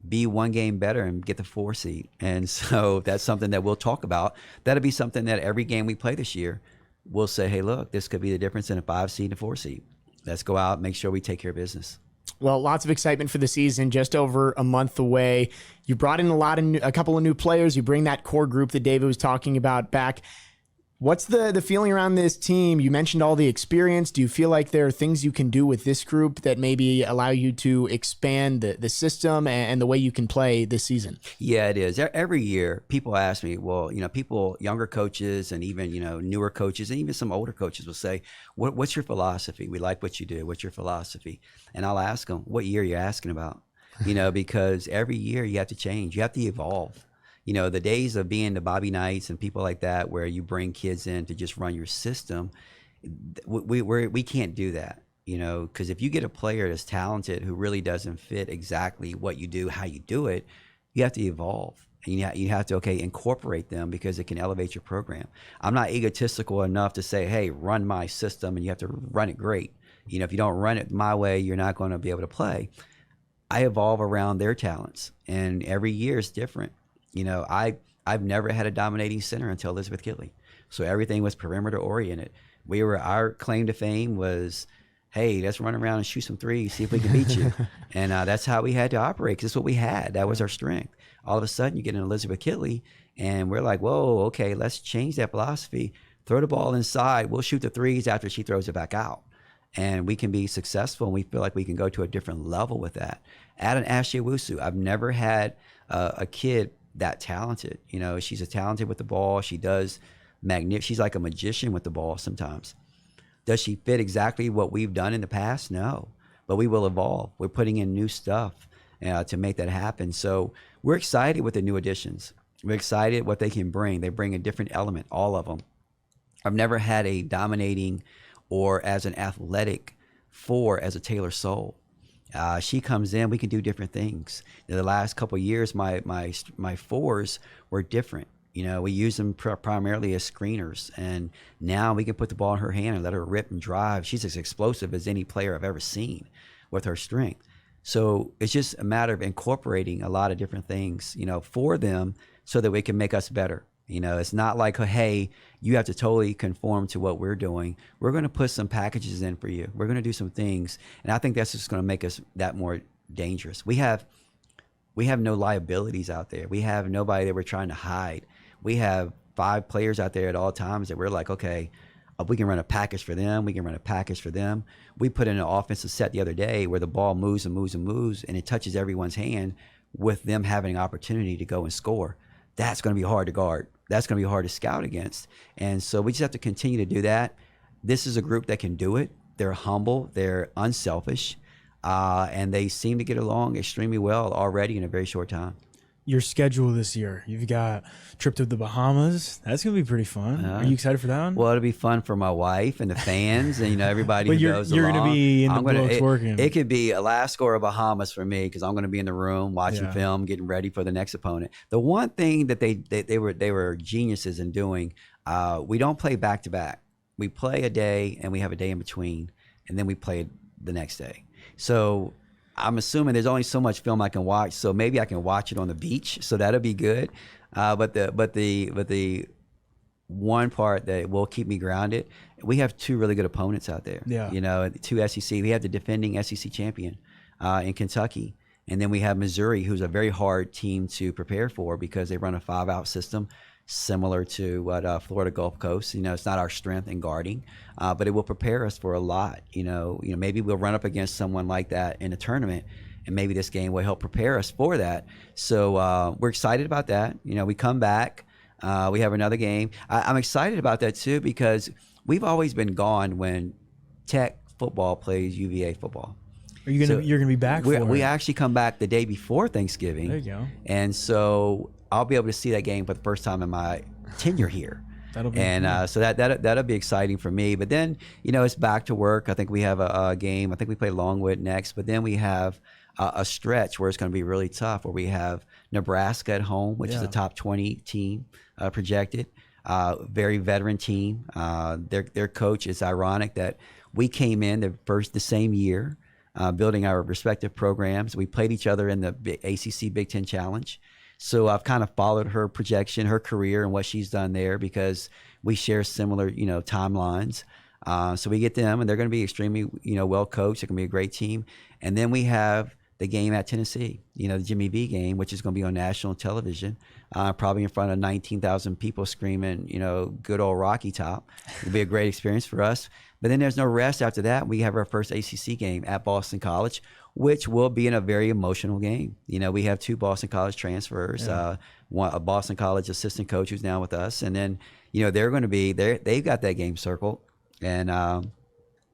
be one game better and get the 4 seed. And so that's something that we'll talk about. That'll be something that every game we play this year, we'll say, hey, look, this could be the difference in a 5 seed and a 4 seed. Let's go out and make sure we take care of business. Well, lots of excitement for the season, just over a month away. You brought in a couple of new players. You bring that core group that David was talking about back. What's the feeling around this team? You mentioned all the experience. Do you feel like there are things you can do with this group that maybe allow you to expand the system and the way you can play this season? Yeah, it is. Every year, people ask me, well, younger coaches and even, newer coaches and even some older coaches will say, what's your philosophy? We like what you do. What's your philosophy? And I'll ask them, what year are you asking about? Because every year you have to change. You have to evolve. The days of being the Bobby Knights and people like that, where you bring kids in to just run your system, we can't do that, because if you get a player that's talented who really doesn't fit exactly what you do, how you do it, you have to evolve. And you have to, incorporate them because it can elevate your program. I'm not egotistical enough to say, hey, run my system and you have to run it great. If you don't run it my way, you're not going to be able to play. I evolve around their talents, and every year is different. I've never had a dominating center until Elizabeth Kitley. So everything was perimeter oriented. Our claim to fame was, hey, let's run around and shoot some threes, see if we can beat you. And that's how we had to operate, because that's what we had. That was our strength. All of a sudden, you get an Elizabeth Kitley, and we're like, whoa, okay, let's change that philosophy. Throw the ball inside. We'll shoot the threes after she throws it back out. And we can be successful, and we feel like we can go to a different level with that. Add an Ashley Owusu. I've never had a kid that talented. She's talented with the ball. She does she's like a magician with the ball sometimes. Does she fit exactly what we've done in the past? No, but we will evolve. We're putting in new stuff to make that happen. So we're excited with the new additions. We're excited what they can bring. They bring a different element, all of them. I've never had a dominating or as an athletic 4 as a Taylor Soule. She comes in, we can do different things. In the last couple of years, my 4s were different. We use them primarily as screeners, and now we can put the ball in her hand and let her rip and drive. She's as explosive as any player I've ever seen with her strength. So it's just a matter of incorporating a lot of different things, for them so that we can make us better. It's not like, hey, you have to totally conform to what we're doing. We're going to put some packages in for you. We're going to do some things. And I think that's just going to make us that more dangerous. We have no liabilities out there. We have nobody that we're trying to hide. We have 5 players out there at all times that we're like, okay, we can run a package for them. We can run a package for them. We put in an offensive set the other day where the ball moves and moves and moves, and it touches everyone's hand with them having an opportunity to go and score. That's going to be hard to guard. That's going to be hard to scout against. And so we just have to continue to do that. This is a group that can do it. They're humble. They're unselfish. And they seem to get along extremely well already in a very short time. your schedule this year. You've got trip to the Bahamas. That's gonna be pretty fun. Are you excited for that one? Well, it'll be fun for my wife and the fans, and everybody but who goes you're along. Gonna be in the books working. It could be Alaska or Bahamas for me because I'm going to be in the room watching film, getting ready for the next opponent. The one thing that they were geniuses in doing, we don't play back to back. We play a day and we have a day in between, and then we play the next day. So I'm assuming there's only so much film I can watch, so maybe I can watch it on the beach, so that'll be good. But the one part that will keep me grounded, we have two really good opponents out there. Yeah. Two SEC. We have the defending SEC champion in Kentucky, and then we have Missouri, who's a very hard team to prepare for because they run a 5-out system, similar to what Florida Gulf Coast. It's not our strength in guarding, but it will prepare us for a lot. Maybe we'll run up against someone like that in a tournament, and maybe this game will help prepare us for that. So we're excited about that. We come back, we have another game. I'm excited about that too because we've always been gone when Tech football plays UVA football. Are you gonna? You're gonna be back? We actually come back the day before Thanksgiving. There you go. And so I'll be able to see that game for the first time in my tenure here. That'll be so that'll be exciting for me. But then it's back to work. I think we have a game. I think we play Longwood next. But then we have a stretch where it's going to be really tough. Where we have Nebraska at home, which is a top 20 team projected. Very veteran team. Their coach is ironic that we came in the same year, building our respective programs. We played each other in the ACC Big Ten Challenge. So I've kind of followed her projection, her career, and what she's done there because we share similar, timelines. So we get them, and they're going to be extremely, well coached. They're going to be a great team. And then we have the game at Tennessee, the Jimmy V game, which is going to be on national television, probably in front of 19,000 people screaming, good old Rocky Top. It'll be a great experience for us. But then there's no rest after that. We have our first ACC game at Boston College, which will be in a very emotional game. We have two Boston College transfers, a Boston College assistant coach who's now with us. And then, they're going to be there. They've got that game circled. And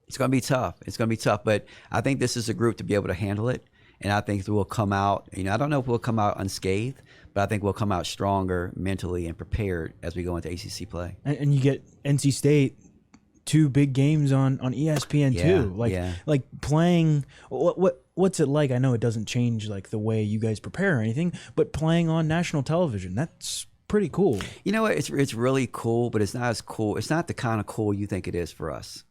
it's going to be tough. It's going to be tough. But I think this is a group to be able to handle it. And I think we'll come out, I don't know if we'll come out unscathed, but I think we'll come out stronger mentally and prepared as we go into ACC play. And you get NC State, 2 big games on ESPN too. Like playing, what's it like? I know it doesn't change like the way you guys prepare or anything, but playing on national television, that's pretty cool. You know what? It's really cool, but it's not as cool. It's not the kind of cool you think it is for us.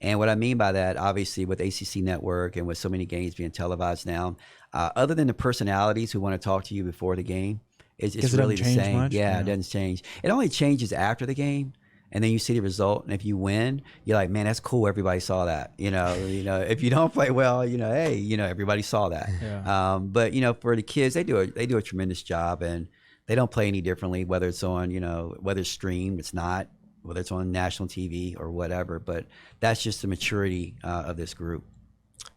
And what I mean by that, obviously, with ACC Network and with so many games being televised now, other than the personalities who want to talk to you before the game, it's really the same. Much? Yeah, it doesn't change. It only changes after the game, and then you see the result. And if you win, you're like, man, that's cool. Everybody saw that. If you don't play well, hey, everybody saw that. Yeah. But for the kids, they do a tremendous job, and they don't play any differently. Whether it's on, whether it's streamed, it's not. Whether it's on national TV or whatever, but that's just the maturity of this group.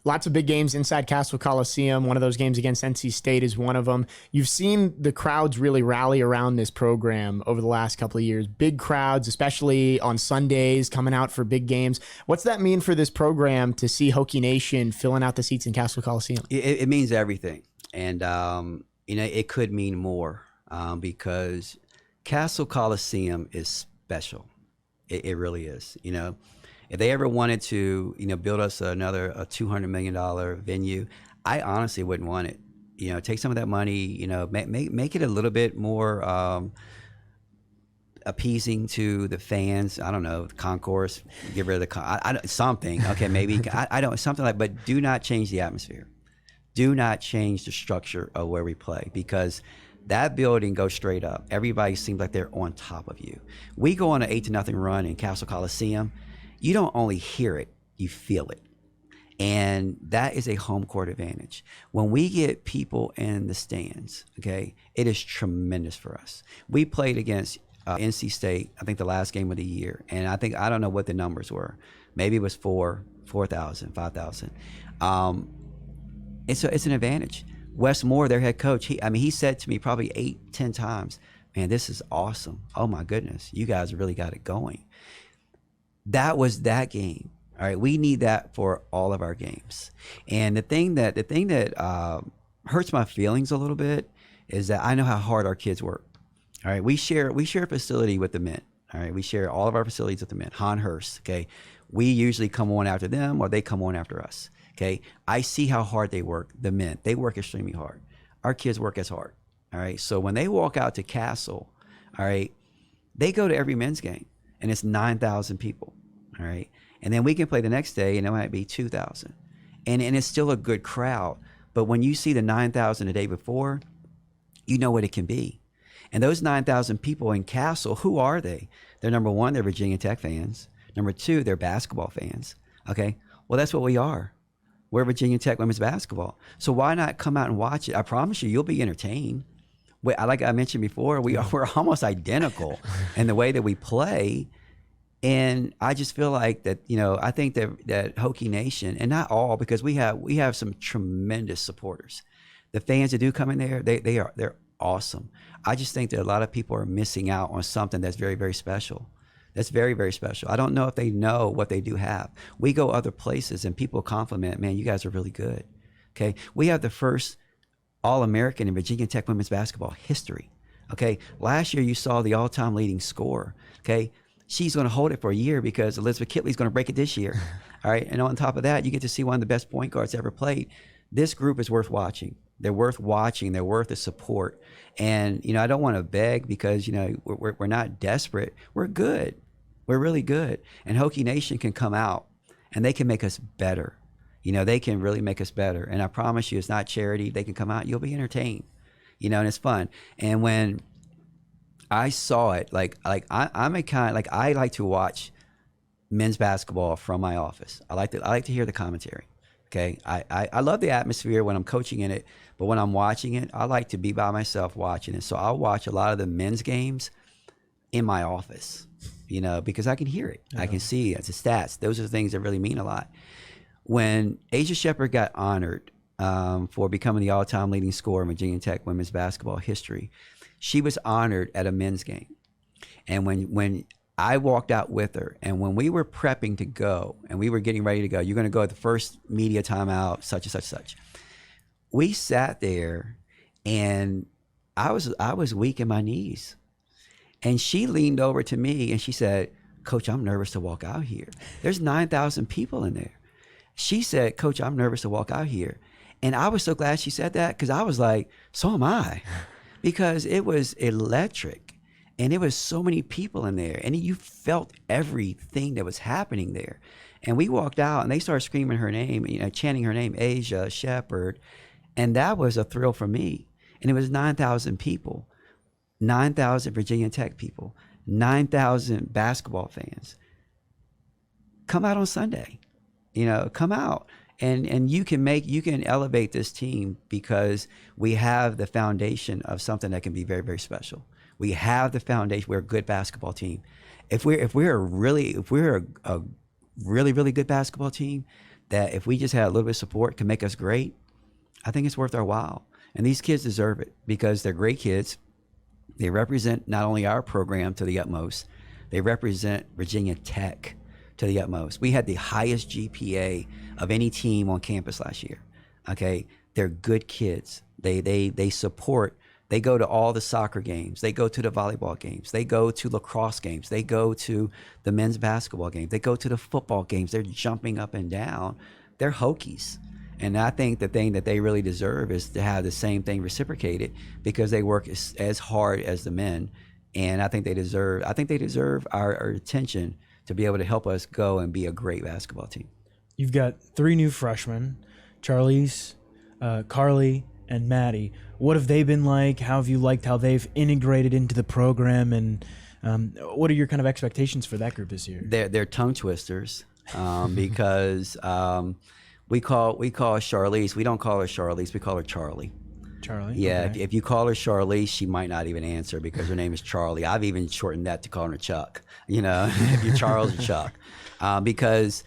Lots of big games inside Castle Coliseum. One of those games against NC State is one of them. You've seen the crowds really rally around this program over the last couple of years. Big crowds, especially on Sundays, coming out for big games. What's that mean for this program to see Hokie Nation filling out the seats in Castle Coliseum? It means everything. And, it could mean more because Castle Coliseum is special. It really is. If they ever wanted to, build us another $200 million venue, I honestly wouldn't want it. Take some of that money, make it a little bit more appeasing to the fans. I don't know, the concourse, get rid of the something. Okay, maybe I don't something like. But do not change the atmosphere. Do not change the structure of where we play because that building goes straight up. Everybody seems like they're on top of you. We go on an 8-0 run in Castle Coliseum. You don't only hear it, you feel it. And that is a home court advantage. When we get people in the stands, okay, it is tremendous for us. We played against NC State, I think the last game of the year. And I don't know what the numbers were. Maybe it was 4,000, 5,000. It's an advantage. Wes Moore, their head coach, he said to me probably 8-10 times, man, this is awesome. Oh my goodness, you guys really got it going. That was that game. All right, we need that for all of our games. And the thing that hurts my feelings a little bit is that I know how hard our kids work. All right, we share a facility with the men. All right, we share all of our facilities with the men. Han Hurst. Okay, we usually come on after them, or they come on after us. Okay, I see how hard they work. The men, they work extremely hard. Our kids work as hard. All right, so when they walk out to Castle, all right, they go to every men's game, and it's 9,000 people. All right, and then we can play the next day, and it might be 2,000, and it's still a good crowd. But when you see the 9,000 the day before, you know what it can be. And those 9,000 people in Castle, who are they? They're, number one, they're Virginia Tech fans. Number two, they're basketball fans. Okay, well, that's what we are. We're Virginia Tech women's basketball. So why not come out and watch it? I promise you, you'll be entertained. Like I mentioned before, we're almost identical in the way that we play. And I just feel like that, I think that Hokie Nation, and not all, because we have some tremendous supporters. The fans that do come in there, they're awesome. I just think that a lot of people are missing out on something that's very, very special. That's very, very special. I don't know if they know what they do have. We go other places and people compliment, man, you guys are really good. Okay. We have the first All-American in Virginia Tech women's basketball history. Okay. Last year you saw the all-time leading scorer. Okay. She's going to hold it for a year because Elizabeth Kitley is going to break it this year. All right. And on top of that, you get to see one of the best point guards ever played. This group is worth watching. They're worth watching. They're worth the support. And, I don't want to beg because, we're not desperate. We're good. We're really good. And Hokie Nation can come out and they can make us better. They can really make us better. And I promise you, it's not charity. They can come out. You'll be entertained, and it's fun. And when I saw it, I'm a kind, I like to watch men's basketball from my office. I like to hear the commentary. Okay. I love the atmosphere when I'm coaching in it, but when I'm watching it, I like to be by myself watching it. So I'll watch a lot of the men's games in my office, because I can hear it. Yeah. I can see it. It's the stats. Those are the things that really mean a lot. When Asia Shepherd got honored for becoming the all-time leading scorer in Virginia Tech women's basketball history, she was honored at a men's game. And when I walked out with her, and when we were prepping to go, and we were getting ready to go, you're going to go at the first media timeout, such and such, such. We sat there, and I was weak in my knees. And she leaned over to me, and she said, Coach, I'm nervous to walk out here. There's 9,000 people in there. She said, Coach, I'm nervous to walk out here. And I was so glad she said that, because I was like, so am I. Because it was electric. And there was so many people in there, and you felt everything that was happening there. And we walked out, and they started screaming her name, chanting her name, Asia Shepherd. And that was a thrill for me. And it was 9,000 people, 9,000 Virginia Tech people, 9,000 basketball fans. Come out on Sunday, come out. And you can elevate this team because we have the foundation of something that can be very, very special. We have the foundation. We're a good basketball team. If we're a really good basketball team, that if we just had a little bit of support can make us great, I think it's worth our while. And these kids deserve it because they're great kids. They represent not only our program to the utmost, they represent Virginia Tech to the utmost. We had the highest GPA of any team on campus last year. Okay, they're good kids. They support. They go to all the soccer games. They go to the volleyball games. They go to lacrosse games. They go to the men's basketball games. They go to the football games. They're jumping up and down. They're Hokies. And I think the thing that they really deserve is to have the same thing reciprocated because they work as hard as the men. And I think they deserve our attention to be able to help us go and be a great basketball team. You've got 3 new freshmen, Charlize, Carly, and Maddie. What have they been like? How have you liked how they've integrated into the program? And what are your kind of expectations for that group this year? They're tongue twisters because we call Charlize. We don't call her Charlize. We call her Charlie. Charlie? Yeah. Okay. If you call her Charlize, she might not even answer because her name is Charlie. I've even shortened that to calling her Chuck. If you're Charles or Chuck, because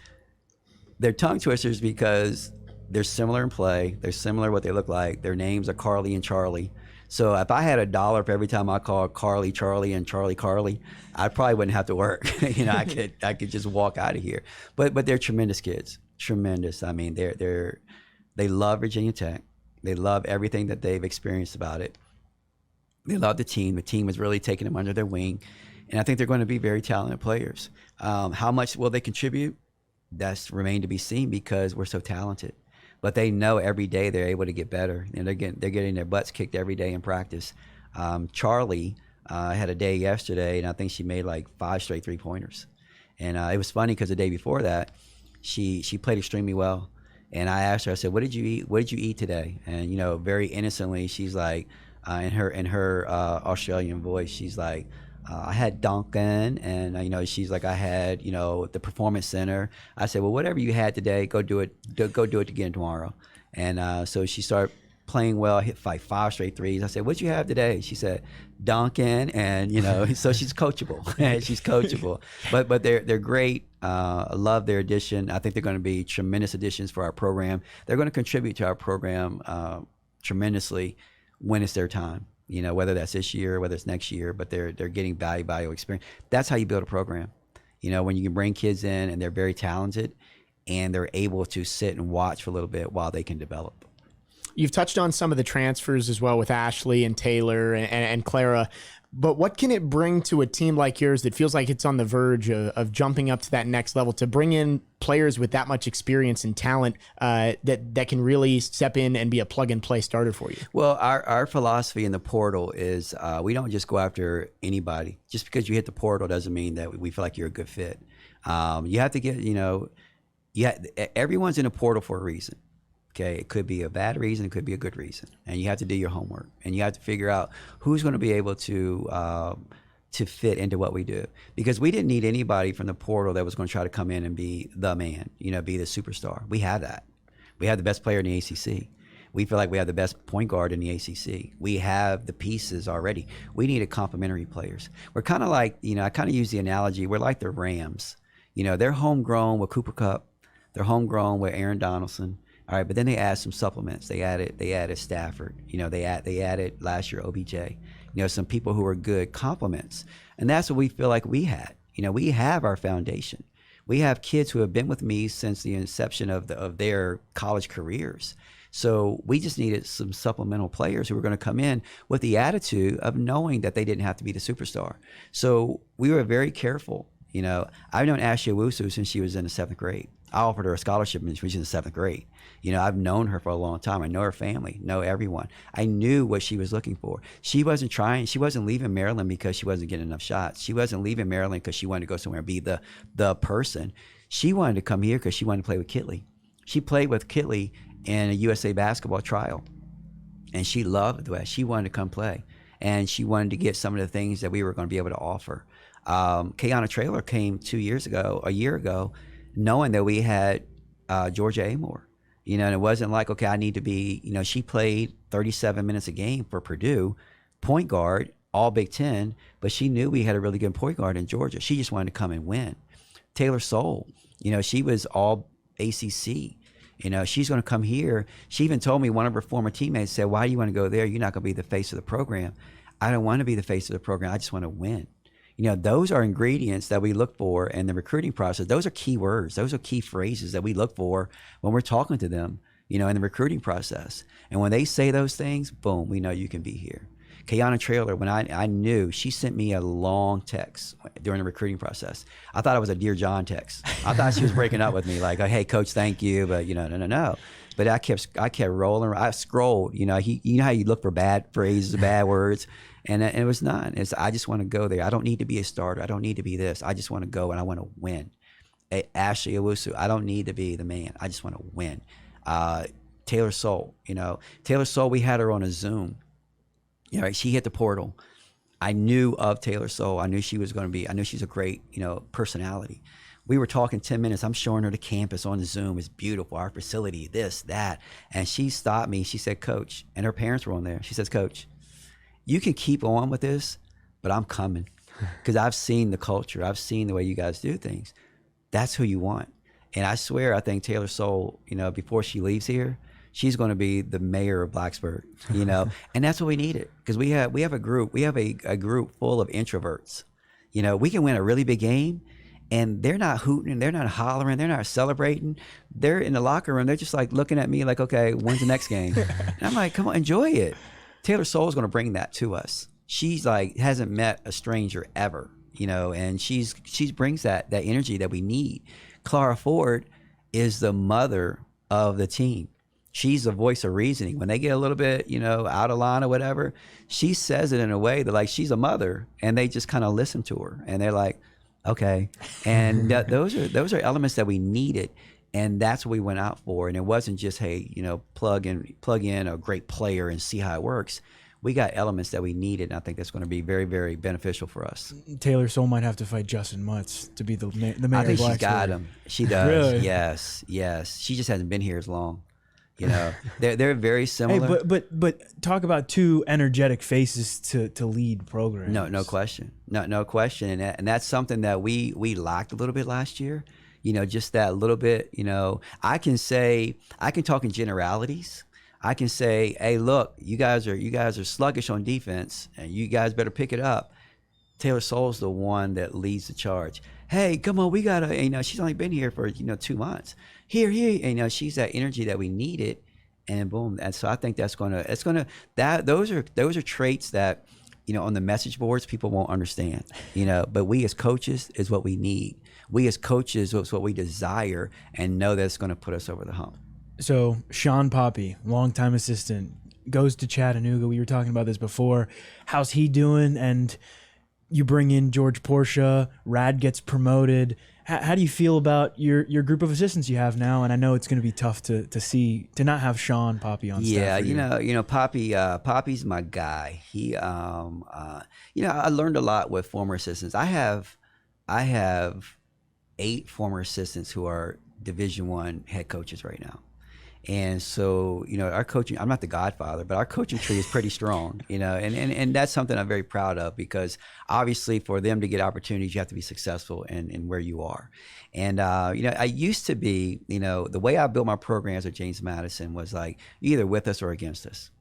they're tongue twisters because they're similar in play. They're similar what they look like. Their names are Carly and Charlie. So if I had $1 for every time I call Carly Charlie and Charlie Carly, I probably wouldn't have to work. I could just walk out of here. But they're tremendous kids. Tremendous. I mean, they love Virginia Tech. They love everything that they've experienced about it. They love the team. The team is really taking them under their wing. And I think they're going to be very talented players. How much will they contribute? That's remained to be seen because we're so talented. But they know every day they're able to get better. And they're getting their butts kicked every day in practice. Charlie had a day yesterday, and I think she made like 5 straight 3-pointers. And it was funny because the day before that, she played extremely well. And I asked her, I said, what did you eat? What did you eat today? And, you know, very innocently, she's like, in her Australian voice, she's like, I had Dunkin', and, you know, she's like, I had, you know, the Performance Center. I said, well, whatever you had today, go do it again tomorrow. And so she started playing well, hit like 5 straight threes. I said, what'd you have today? She said, Dunkin', and, you know, so she's coachable. She's coachable. But they're great. I love their addition. I think they're going to be tremendous additions for our program. They're going to contribute to our program tremendously when it's their time. You know, whether that's this year, whether it's next year, but they're getting valuable experience. That's how you build a program. You know, when you can bring kids in and they're very talented and they're able to sit and watch for a little bit while they can develop. You've touched on some of the transfers as well with Ashley and Taylor and Clara, but what can it bring to a team like yours that feels like it's on the verge of jumping up to that next level, to bring in players with that much experience and talent that can really step in and be a plug-and-play starter for you? Well, our philosophy in the portal is we don't just go after anybody. Just because you hit the portal doesn't mean that we feel like you're a good fit. You have to get, you know, everyone's in a portal for a reason. Okay, it could be a bad reason, it could be a good reason, and you have to do your homework, and you have to figure out who's going to be able to fit into what we do. Because we didn't need anybody from the portal that was going to try to come in and be the man, you know, be the superstar. We have that. We have the best player in the ACC. We feel like we have the best point guard in the ACC. We have the pieces already. We needed complementary players. We're kind of like, you know, I kind of use the analogy, we're like the Rams. You know, they're homegrown with Cooper Kupp. They're homegrown with Aaron Donaldson. All right, but then they add some supplements. They added Stafford. You know, they added last year OBJ. You know, some people who are good complements, and that's what we feel like we had. You know, we have our foundation. We have kids who have been with me since the inception of their college careers. So we just needed some supplemental players who were going to come in with the attitude of knowing that they didn't have to be the superstar. So we were very careful. You know, I've known Ashley Owusu since she was in the 7th grade. I offered her a scholarship when she was in the 7th grade. You know, I've known her for a long time. I know her family, know everyone. I knew what she was looking for. She wasn't leaving Maryland because she wasn't getting enough shots. She wasn't leaving Maryland because she wanted to go somewhere and be the person. She wanted to come here because she wanted to play with Kitley. She played with Kitley in a USA basketball trial, and she loved the way she wanted to come play, and she wanted to get some of the things that we were going to be able to offer. Kayana Traylor came a year ago, knowing that we had Georgia Amoore. You know, and it wasn't like, okay, I need to be, you know, she played 37 minutes a game for Purdue, point guard, all Big Ten, but she knew we had a really good point guard in Georgia. She just wanted to come and win. Taylor Soule, you know, she was all ACC. You know, she's going to come here. She even told me, one of her former teammates said, why do you want to go there? You're not going to be the face of the program. I don't want to be the face of the program. I just want to win. You know, those are ingredients that we look for in the recruiting process. Those are key words. Those are key phrases that we look for when we're talking to them, you know, in the recruiting process. And when they say those things, boom, we know you can be here. Kayana Traylor, when I knew, she sent me a long text during the recruiting process. I thought it was a Dear John text. I thought she was breaking up with me, like, hey, coach, thank you. But, you know, no. But I kept rolling. I scrolled. You know, you know how you look for bad phrases, bad words. And it was none. I just want to go there. I don't need to be a starter. I don't need to be this. I just want to go and I want to win. Ashley Owusu, I don't need to be the man. I just want to win. Taylor Soule, you know. Taylor Soule, we had her on a Zoom. You know, she hit the portal. I knew of Taylor Soule. I knew she was going to be, I knew she's a great, you know, personality. We were talking 10 minutes. I'm showing her the campus on the Zoom. It's beautiful. Our facility, this, that. And she stopped me. She said, Coach, and her parents were on there. She says, Coach, you can keep on with this, but I'm coming because I've seen the culture. I've seen the way you guys do things. That's who you want. And I swear, I think Taylor Soule, you know, before she leaves here, she's going to be the mayor of Blacksburg, you know, and that's what we needed because we have a group. We have a group full of introverts. You know, we can win a really big game and they're not hooting, they're not hollering, they're not celebrating. They're in the locker room. They're just like looking at me like, okay, when's the next game? And I'm like, come on, enjoy it. Taylor Soule is going to bring that to us. She's like hasn't met a stranger ever, and she brings that energy that we need. Clara Ford is the mother of the team. She's the voice of reasoning. When they get a little bit, out of line or whatever, she says it in a way that like she's a mother, and they just kind of listen to her, and they're like, okay. And those are elements that we needed, and that's what we went out for. And it wasn't just, hey, plug in a great player and see how it works. We got elements that we needed, and I think that's going to be very, very beneficial for us. Taylor Soule might have to fight Justin Mutz to be the mayor of Blacksburg. I think she's got him. She does. Really? Yes. She just hasn't been here as long. They're very similar. Hey, but talk about two energetic faces to lead programs. No question. No question. And that's something that we lacked a little bit last year. Just that little bit. I can talk in generalities. I can say, hey, look, you guys are sluggish on defense, and you guys better pick it up. Taylor Soule's the one that leads the charge. Hey, come on, we gotta. She's only been here for 2 months. Here. She's that energy that we needed, and boom. And so I think those are traits that on the message boards people won't understand. But we as coaches is what we need. We as coaches is what we desire, and know that it's going to put us over the hump. So Sean Poppy, longtime assistant, goes to Chattanooga. We were talking about this before. How's he doing? And you bring in George Portia. Rad gets promoted. How do you feel about your group of assistants you have now? And I know it's going to be tough to not have Sean Poppy on staff. Yeah, Poppy's my guy. He, I learned a lot with former assistants. I have 8 former assistants who are Division I head coaches right now. And so, our coaching, I'm not the godfather, but our coaching tree is pretty strong, and that's something I'm very proud of, because obviously for them to get opportunities, you have to be successful in where you are. And, I used to be, the way I built my programs at James Madison was like, you're either with us or against us.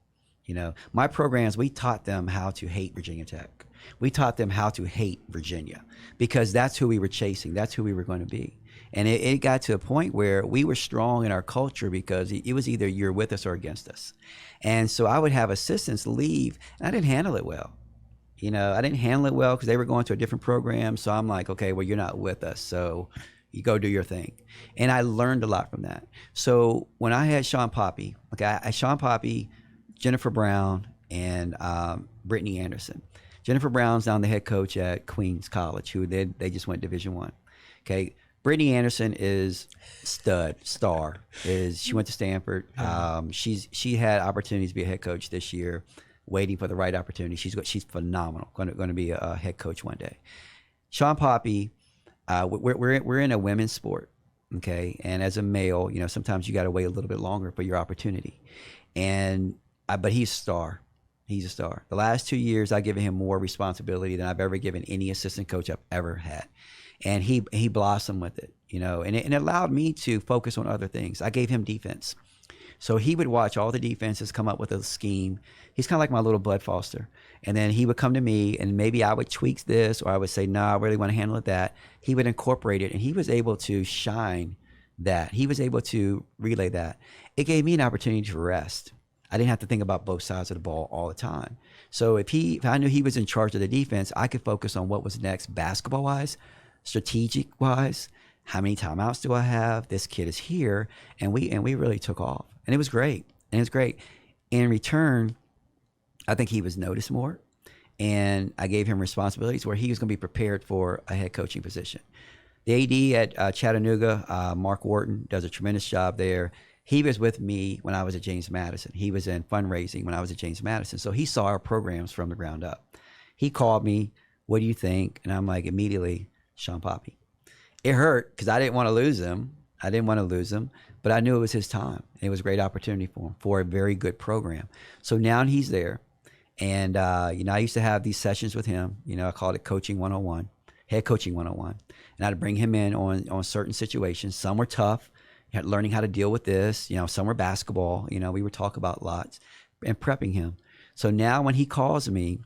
My programs, we taught them how to hate Virginia Tech. We taught them how to hate Virginia, because that's who we were chasing. That's who we were going to be. And it got to a point where we were strong in our culture, because it was either you're with us or against us. And so I would have assistants leave, and I didn't handle it well. I didn't handle it well because they were going to a different program. So I'm like, okay, well, you're not with us, so you go do your thing. And I learned a lot from that. So when I had Sean Poppy, Sean Poppy, Jennifer Brown, and Brittany Anderson. Jennifer Brown's now the head coach at Queens College, who they just went Division I. Okay. Brittany Anderson is star. She went to Stanford. She had opportunities to be a head coach this year, waiting for the right opportunity. She's phenomenal. Going to be a head coach one day. Sean Poppy, we're in a women's sport, okay? And as a male, sometimes you got to wait a little bit longer for your opportunity. But he's a star. He's a star. The last 2 years, I've given him more responsibility than I've ever given any assistant coach I've ever had. And he blossomed with it, and it allowed me to focus on other things. I gave him defense. So he would watch all the defenses, come up with a scheme. He's kind of like my little Bud Foster. And then he would come to me, and maybe I would tweak this, or I would say, no, I really want to handle it that. He would incorporate it, and he was able to shine that. He was able to relay that. It gave me an opportunity to rest. I didn't have to think about both sides of the ball all the time. So if I knew he was in charge of the defense, I could focus on what was next basketball-wise, strategic-wise. How many timeouts do I have? This kid is here, and we really took off, and it was great. In return, I think he was noticed more, and I gave him responsibilities where he was going to be prepared for a head coaching position. The AD at Chattanooga, Mark Wharton, does a tremendous job there. He was with me when I was at James Madison. He was in fundraising when I was at James Madison, so he saw our programs from the ground up. He called me, "What do you think?" And I'm like, immediately, Sean Poppy. It hurt because I didn't want to lose him. But I knew it was his time. It was a great opportunity for him, for a very good program. So now he's there. And, I used to have these sessions with him. I called it Coaching 101, Head Coaching 101. And I'd bring him in on certain situations. Some were tough, learning how to deal with this. Some were basketball. We would talk about lots and prepping him. So now when he calls me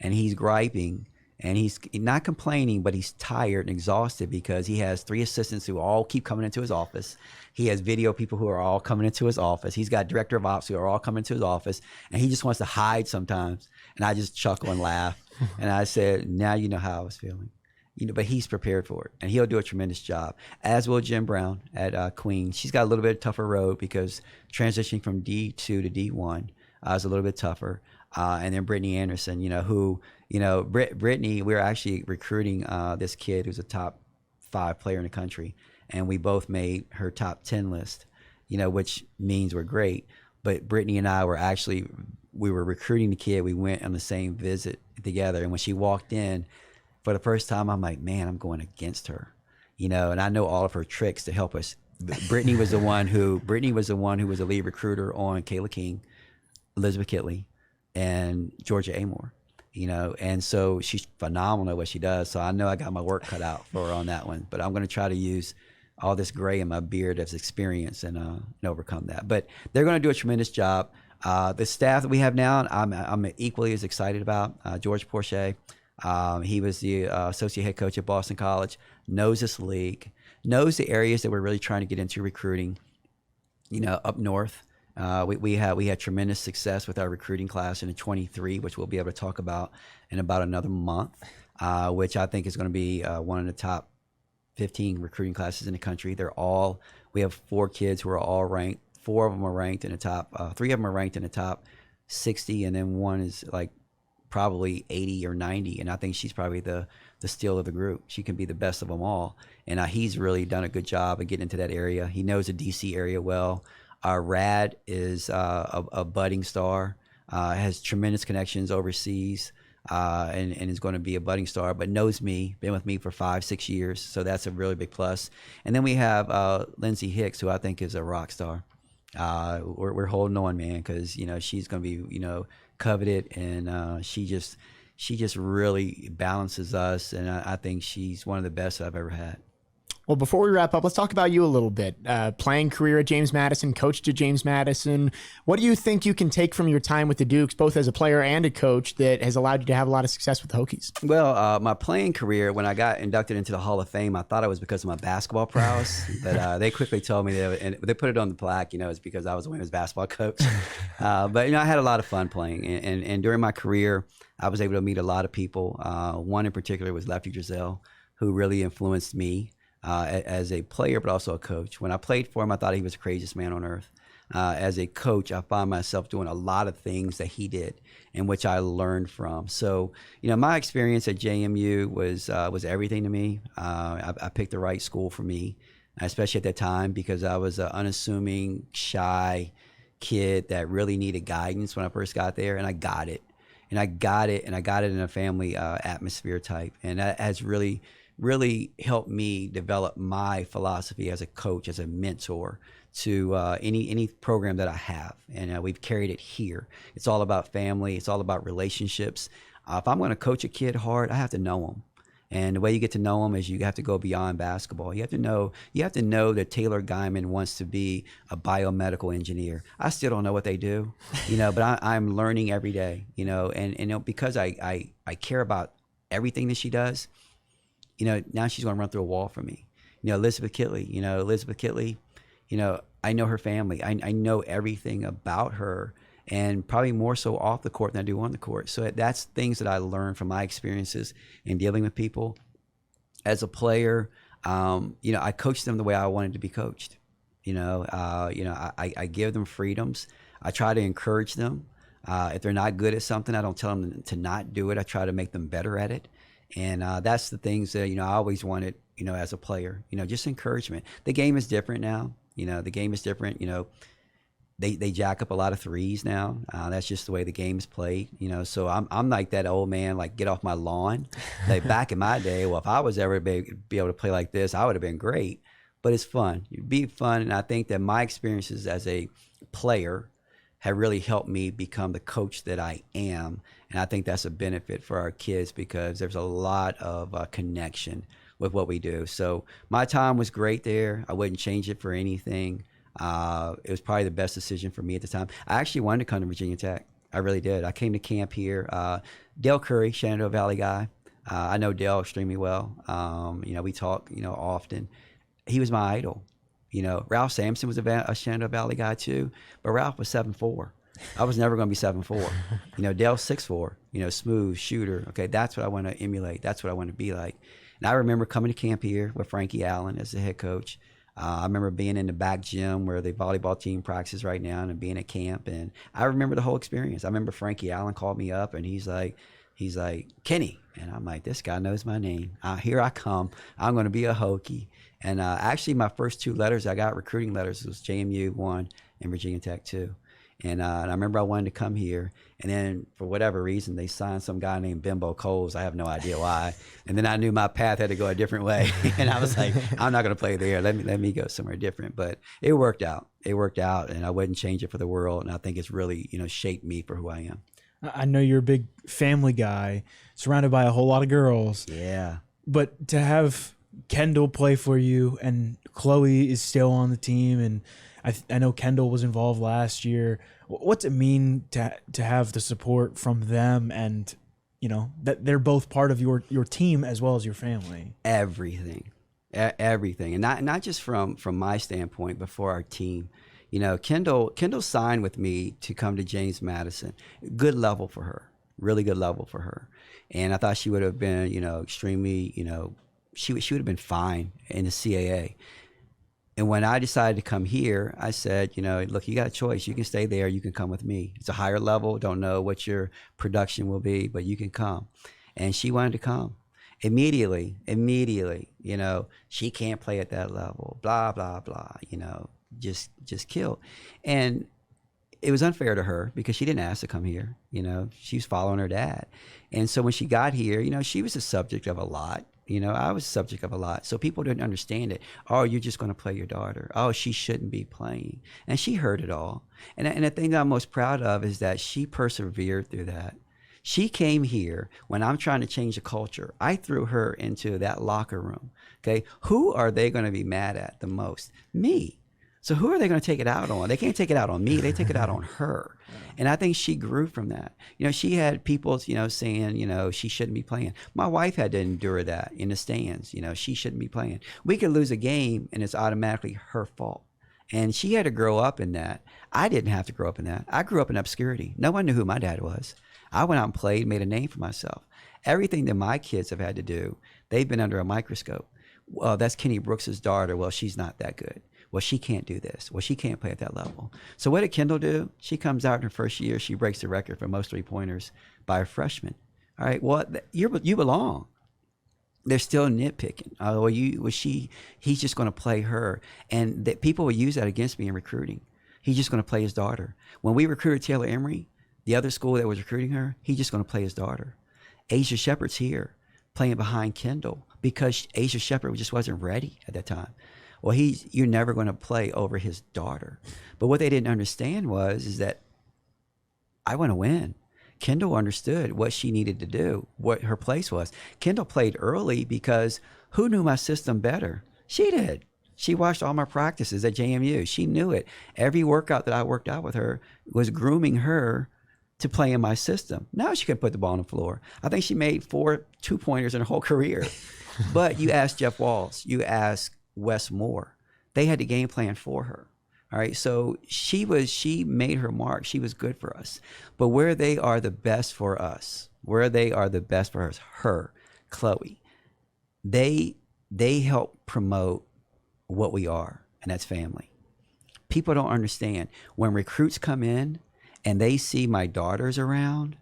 and he's griping, And he's not complaining, but he's tired and exhausted because he has 3 assistants who all keep coming into his office. He has video people who are all coming into his office. He's got director of ops who are all coming into his office, and he just wants to hide sometimes. And I just chuckle and laugh. And I said, now you know how I was feeling. But he's prepared for it, and he'll do a tremendous job, as will Jim Brown at Queen. She's got a little bit tougher road because transitioning from D2 to D1 is a little bit tougher. And then Brittany Anderson, Brittany, we're actually recruiting this kid who's a top 5 player in the country, and we both made her top 10 list, which means we're great. But Brittany and I we were recruiting the kid. We went on the same visit together, and when she walked in, for the first time, I'm like, man, I'm going against her, and I know all of her tricks to help us. Brittany was the one who was a lead recruiter on Kayla King, Elizabeth Kitley, and Georgia Amoore, and so she's phenomenal at what she does. So I know I got my work cut out for her on that one, but I'm going to try to use all this gray in my beard as experience and overcome that. But they're going to do a tremendous job. The staff that we have now, I'm equally as excited about. George Porche. He was the associate head coach at Boston College, knows this league, knows the areas that we're really trying to get into recruiting, up north. We had tremendous success with our recruiting class in the 23, which we'll be able to talk about in about another month, which I think is going to be one of the top 15 recruiting classes in the country. We have 4 kids who are all ranked. 4 of them are ranked in the top, 3 of them are ranked in the top 60, and then one is like probably 80 or 90, and I think she's probably the steal of the group. She can be the best of them all, and he's really done a good job of getting into that area. He knows the DC area well. Rad is a budding star, has tremendous connections overseas, and is going to be a budding star, but knows me, been with me for 5-6 years, so that's a really big plus. And then we have Lindsay Hicks, who I think is a rock star. We're holding on, man, because she's going to be coveted, and she just really balances us, and I think she's one of the best I've ever had. Well, before we wrap up, let's talk about you a little bit. Playing career at James Madison, coached at James Madison. What do you think you can take from your time with the Dukes, both as a player and a coach, that has allowed you to have a lot of success with the Hokies? Well, my playing career, when I got inducted into the Hall of Fame, I thought it was because of my basketball prowess, but they quickly told me that, and they put it on the plaque, it's because I was a women's basketball coach. But I had a lot of fun playing, and during my career, I was able to meet a lot of people. One in particular was Lefty Driesell, who really influenced me. As a player, but also a coach. When I played for him, I thought he was the craziest man on earth. As a coach, I find myself doing a lot of things that he did, in which I learned from. So, my experience at JMU was everything to me. I picked the right school for me, especially at that time, because I was an unassuming, shy kid that really needed guidance when I first got there, and I got it. And I got it in a family atmosphere type, and that has really helped me develop my philosophy as a coach, as a mentor to any program that I have. And we've carried it here. It's all about family. It's all about relationships. If I'm going to coach a kid hard, I have to know them. And the way you get to know them is you have to go beyond basketball. You have to know that Taylor Guyman wants to be a biomedical engineer. I still don't know what they do, but I'm learning every day, and because I care about everything that she does. Now she's going to run through a wall for me. Elizabeth Kitley, I know her family. I know everything about her, and probably more so off the court than I do on the court. So that's things that I learned from my experiences in dealing with people. As a player, I coach them the way I wanted to be coached. I give them freedoms. I try to encourage them. If they're not good at something, I don't tell them to not do it. I try to make them better at it. And that's the things that, I always wanted, as a player, just encouragement. The game is different now. The game is different. They jack up a lot of threes now. That's just the way the game is played, So I'm like that old man, like, get off my lawn. Like back in my day, well, if I was ever be able to play like this, I would have been great. But it's fun. It'd be fun. And I think that my experiences as a player have really helped me become the coach that I am. And I think that's a benefit for our kids because there's a lot of connection with what we do. So my time was great there. I wouldn't change it for anything. It was probably the best decision for me at the time. I actually wanted to come to Virginia Tech. I really did. I came to camp here. Dale Curry, Shenandoah Valley guy, I know Dale extremely well. We talk, often. He was my idol. Ralph Sampson was a Shenandoah Valley guy too, but Ralph was 7'4". I was never going to be 7'4". Dale's 6'4", smooth shooter. Okay, that's what I want to emulate. That's what I want to be like. And I remember coming to camp here with Frankie Allen as the head coach. I remember being in the back gym where the volleyball team practices right now and being at camp. And I remember the whole experience. I remember Frankie Allen called me up and he's like, Kenny. And I'm like, this guy knows my name. Here I come. I'm going to be a Hokie. And actually, my first 2 letters I got, recruiting letters, was JMU 1 and Virginia Tech 2. And I remember I wanted to come here. And then for whatever reason, they signed some guy named Bimbo Coles. I have no idea why. And then I knew my path had to go a different way. And I was like, I'm not going to play there. Let me go somewhere different. But it worked out. And I wouldn't change it for the world. And I think it's really, shaped me for who I am. I know you're a big family guy, surrounded by a whole lot of girls. Yeah. But to have Kendall play for you, and Chloe is still on the team, and I know Kendall was involved last year. What's it mean to have the support from them, and that they're both part of your team as well as your family? Everything, and not just from my standpoint, but for our team. Kendall signed with me to come to James Madison. Good level for her, really good level for her. And I thought she would have been, extremely, she would have been fine in the CAA. And when I decided to come here, I said, look, you got a choice. You can stay there. You can come with me. It's a higher level. Don't know what your production will be, but you can come. And she wanted to come. Immediately, she can't play at that level, blah, blah, blah, just killed. And it was unfair to her because she didn't ask to come here. She was following her dad. And so when she got here, she was the subject of a lot. I was the subject of a lot. So people didn't understand it. Oh, you're just going to play your daughter. Oh, she shouldn't be playing. And she heard it all. And the thing that I'm most proud of is that she persevered through that. She came here when I'm trying to change the culture. I threw her into that locker room. Okay, who are they going to be mad at the most? Me. So who are they going to take it out on? They can't take it out on me. They take it out on her. And I think she grew from that. She had people, saying, she shouldn't be playing. My wife had to endure that in the stands. She shouldn't be playing. We could lose a game and it's automatically her fault. And she had to grow up in that. I didn't have to grow up in that. I grew up in obscurity. No one knew who my dad was. I went out and played, made a name for myself. Everything that my kids have had to do, they've been under a microscope. Well, that's Kenny Brooks's daughter. Well, she's not that good. Well, she can't do this. Well, she can't play at that level. So what did Kendall do? She comes out in her first year. She breaks the record for most 3-pointers by a freshman. All right, well, you belong. They're still nitpicking. Oh, he's just going to play her. And that people will use that against me in recruiting. He's just going to play his daughter. When we recruited Taylor Emery, the other school that was recruiting her, he's just going to play his daughter. Asia Shepard's here playing behind Kendall because Asia Shepard just wasn't ready at that time. Well, you're never going to play over his daughter. But what they didn't understand is that I want to win. Kendall understood what she needed to do, what her place was. Kendall played early because who knew my system better? She did. She watched all my practices at JMU. She knew it. Every workout that I worked out with her was grooming her to play in my system. Now she can put the ball on the floor. I think she made 4 2-pointers in her whole career. But you ask Jeff Walls, you ask Wes Moore, they had the game plan for her. All right, so she made her mark. She was good for us. But where they are the best for us, her, Chloe, they help promote what we are, and that's family. People don't understand. When recruits come in and they see my daughters around,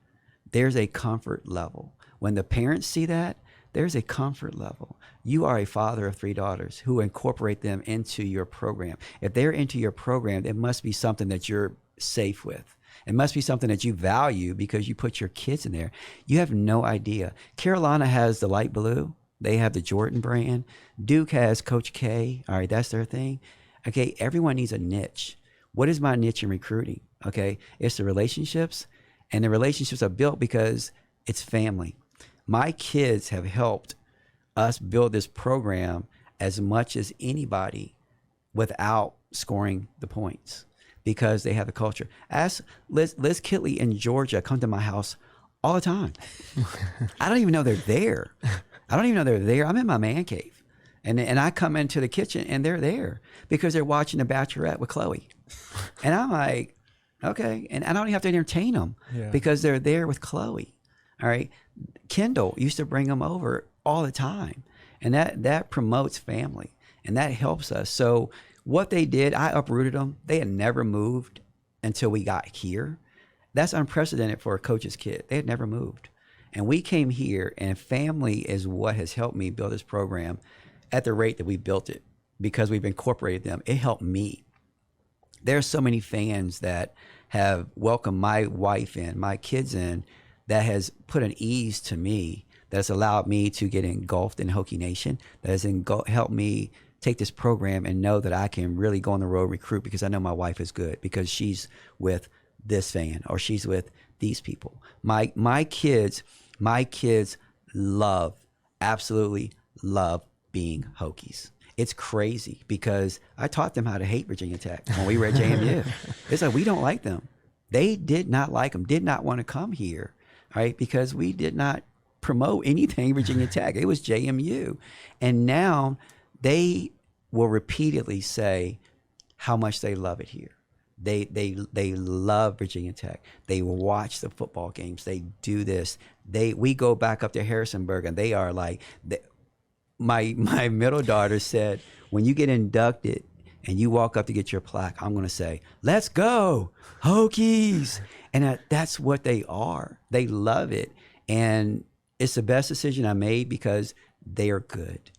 there's a comfort level. When the parents see that, there's a comfort level. You are a father of 3 daughters who incorporate them into your program. If they're into your program, it must be something that you're safe with. It must be something that you value because you put your kids in there. You have no idea. Carolina has the light blue. They have the Jordan brand. Duke has Coach K. All right, that's their thing. Okay, everyone needs a niche. What is my niche in recruiting? Okay, it's the relationships, and the relationships are built because it's family. My kids have helped us build this program as much as anybody without scoring the points because they have the culture. Ask Liz Kitley in Georgia come to my house all the time. I don't even know they're there. I'm in my man cave. And I come into the kitchen and they're there because they're watching The Bachelorette with Chloe. And I'm like, okay. And I don't even have to entertain them because they're there with Chloe. All right. Kendall used to bring them over all the time. And that promotes family and that helps us. So what they did, I uprooted them. They had never moved until we got here. That's unprecedented for a coach's kid. They had never moved. And we came here, and family is what has helped me build this program at the rate that we built it because we've incorporated them. It helped me. There are so many fans that have welcomed my wife in, my kids in, that has put an ease to me, that's allowed me to get engulfed in Hokie Nation, that has helped me take this program and know that I can really go on the road, recruit, because I know my wife is good because she's with this fan or she's with these people. My kids absolutely love being Hokies. It's crazy because I taught them how to hate Virginia Tech when we were at JMU. It's like, we don't like them. They did not like them, did not want to come here, right? Because we did not promote anything Virginia Tech. It was JMU. And now they will repeatedly say how much they love it here. They love Virginia Tech. They watch the football games. They do this. We go back up to Harrisonburg, and they are like, my middle daughter said, when you get inducted and you walk up to get your plaque, I'm going to say, let's go, Hokies. And that's what they are. They love it. And it's the best decision I made because they are good.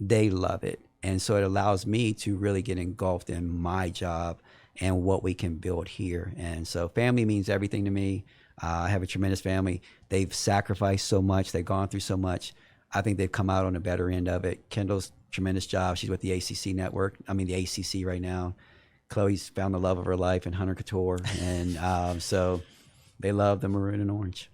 They love it. And so it allows me to really get engulfed in my job and what we can build here. And so family means everything to me. I have a tremendous family. They've sacrificed so much. They've gone through so much. I think they've come out on the better end of it. Kendall's tremendous job. She's with the ACC network. The ACC right now. Chloe's found the love of her life in Hunter Couture. And so they love the maroon and orange.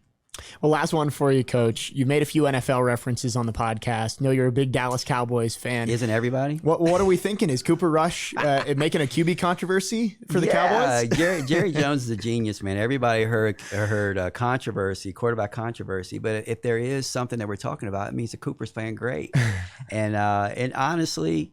Well, last one for you, Coach. You've made a few NFL references on the podcast. Know you're a big Dallas Cowboys fan. Isn't everybody? What are we thinking? Is Cooper Rush making a QB controversy for the Cowboys? Jerry Jones is a genius, man. Everybody heard controversy, quarterback controversy. But if there is something that we're talking about, it means the Cooper's playing great. And honestly,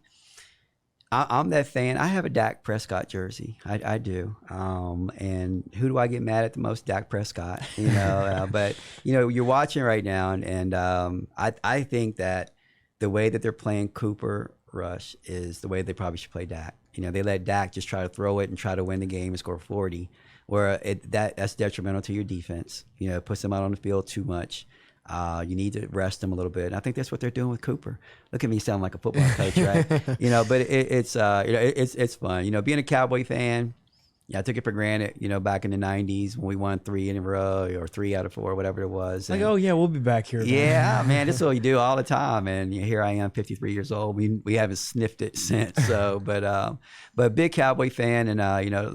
I'm that fan. I have a Dak Prescott jersey. I do. And who do I get mad at the most? Dak Prescott. But you're watching right now, and I think that the way that they're playing Cooper Rush is the way they probably should play Dak. They let Dak just try to throw it and try to win the game and score 40, where that's detrimental to your defense. Puts them out on the field too much. You need to rest them a little bit. And I think that's what they're doing with Cooper. Look at me sound like a football coach, right? But it's fun. Being a Cowboy fan, I took it for granted, back in the 90s when we won 3 in a row or 3 out of 4, whatever it was. Like, oh yeah, we'll be back here. Yeah, man, this is what you do all the time. And here I am, 53 years old. We haven't sniffed it since. So, but big Cowboy fan. And,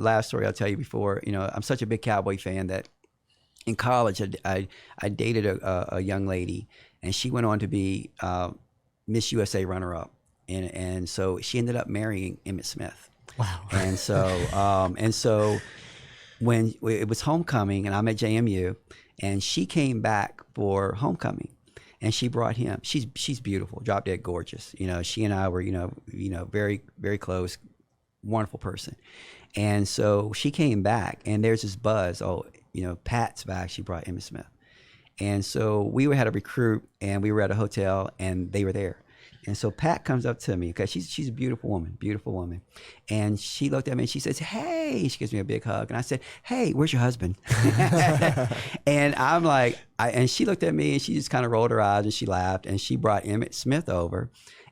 last story I'll tell you before, I'm such a big Cowboy fan that in college, I dated a young lady, and she went on to be Miss USA runner-up, and so she ended up marrying Emmitt Smith. Wow! And so when it was homecoming, and I'm at JMU, and she came back for homecoming, and she brought him. She's beautiful, drop dead gorgeous. She and I were very, very close, wonderful person, and so she came back, and there's this buzz. Oh, Pat's back. She brought Emmitt Smith. And so we had a recruit, and we were at a hotel, and they were there. And so Pat comes up to me because she's a beautiful woman. And she looked at me and she says, hey, she gives me a big hug. And I said, hey, where's your husband? And I'm like, and she looked at me and she just kind of rolled her eyes and she laughed, and she brought Emmitt Smith over.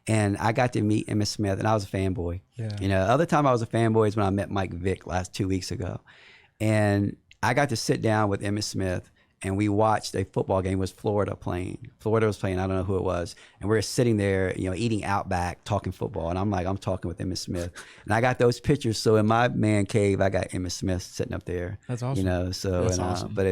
And I got to meet Emmitt Smith, and I was a fanboy. Yeah. The other time I was a fanboy is when I met Mike Vick 2 weeks ago. And I got to sit down with Emmitt Smith, and we watched a football game. It was Florida playing. Florida was playing. I don't know who it was. And we were sitting there, eating Outback, talking football. And I'm talking with Emmitt Smith. And I got those pictures. So in my man cave, I got Emmitt Smith sitting up there. That's awesome. That's awesome. But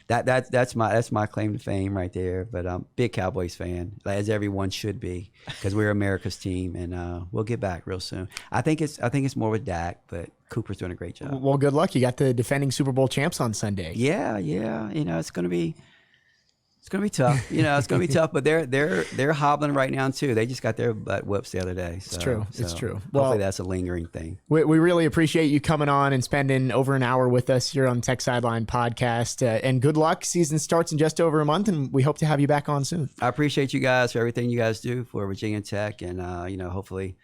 that's my claim to fame right there. But I'm a big Cowboys fan, as everyone should be, because we're America's team, and we'll get back real soon. I think it's more with Dak, but Cooper's doing a great job. Well, good luck. You got the defending Super Bowl champs on Sunday. Yeah. It's gonna be tough. It's gonna be tough. But they're hobbling right now too. They just got their butt whoops the other day. So, It's true. Hopefully that's a lingering thing. We really appreciate you coming on and spending over an hour with us here on Tech Sideline Podcast. And good luck. Season starts in just over a month, and we hope to have you back on soon. I appreciate you guys for everything you guys do for Virginia Tech, and hopefully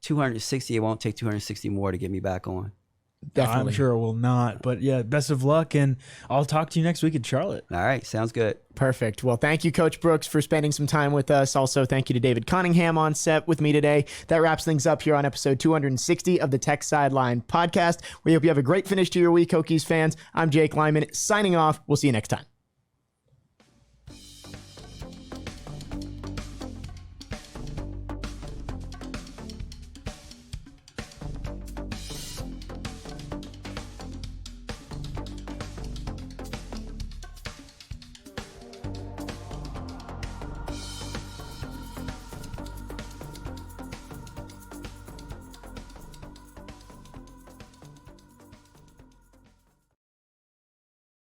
260. It won't take 260 more to get me back on. Definitely. I'm sure it will not. But yeah, best of luck, and I'll talk to you next week in Charlotte. All right, sounds good. Perfect. Well, thank you, Coach Brooks, for spending some time with us. Also, thank you to David Cunningham on set with me today. That wraps things up here on episode 260 of the Tech Sideline Podcast. We hope you have a great finish to your week, Hokies fans. I'm Jake Lyman, signing off. We'll see you next time.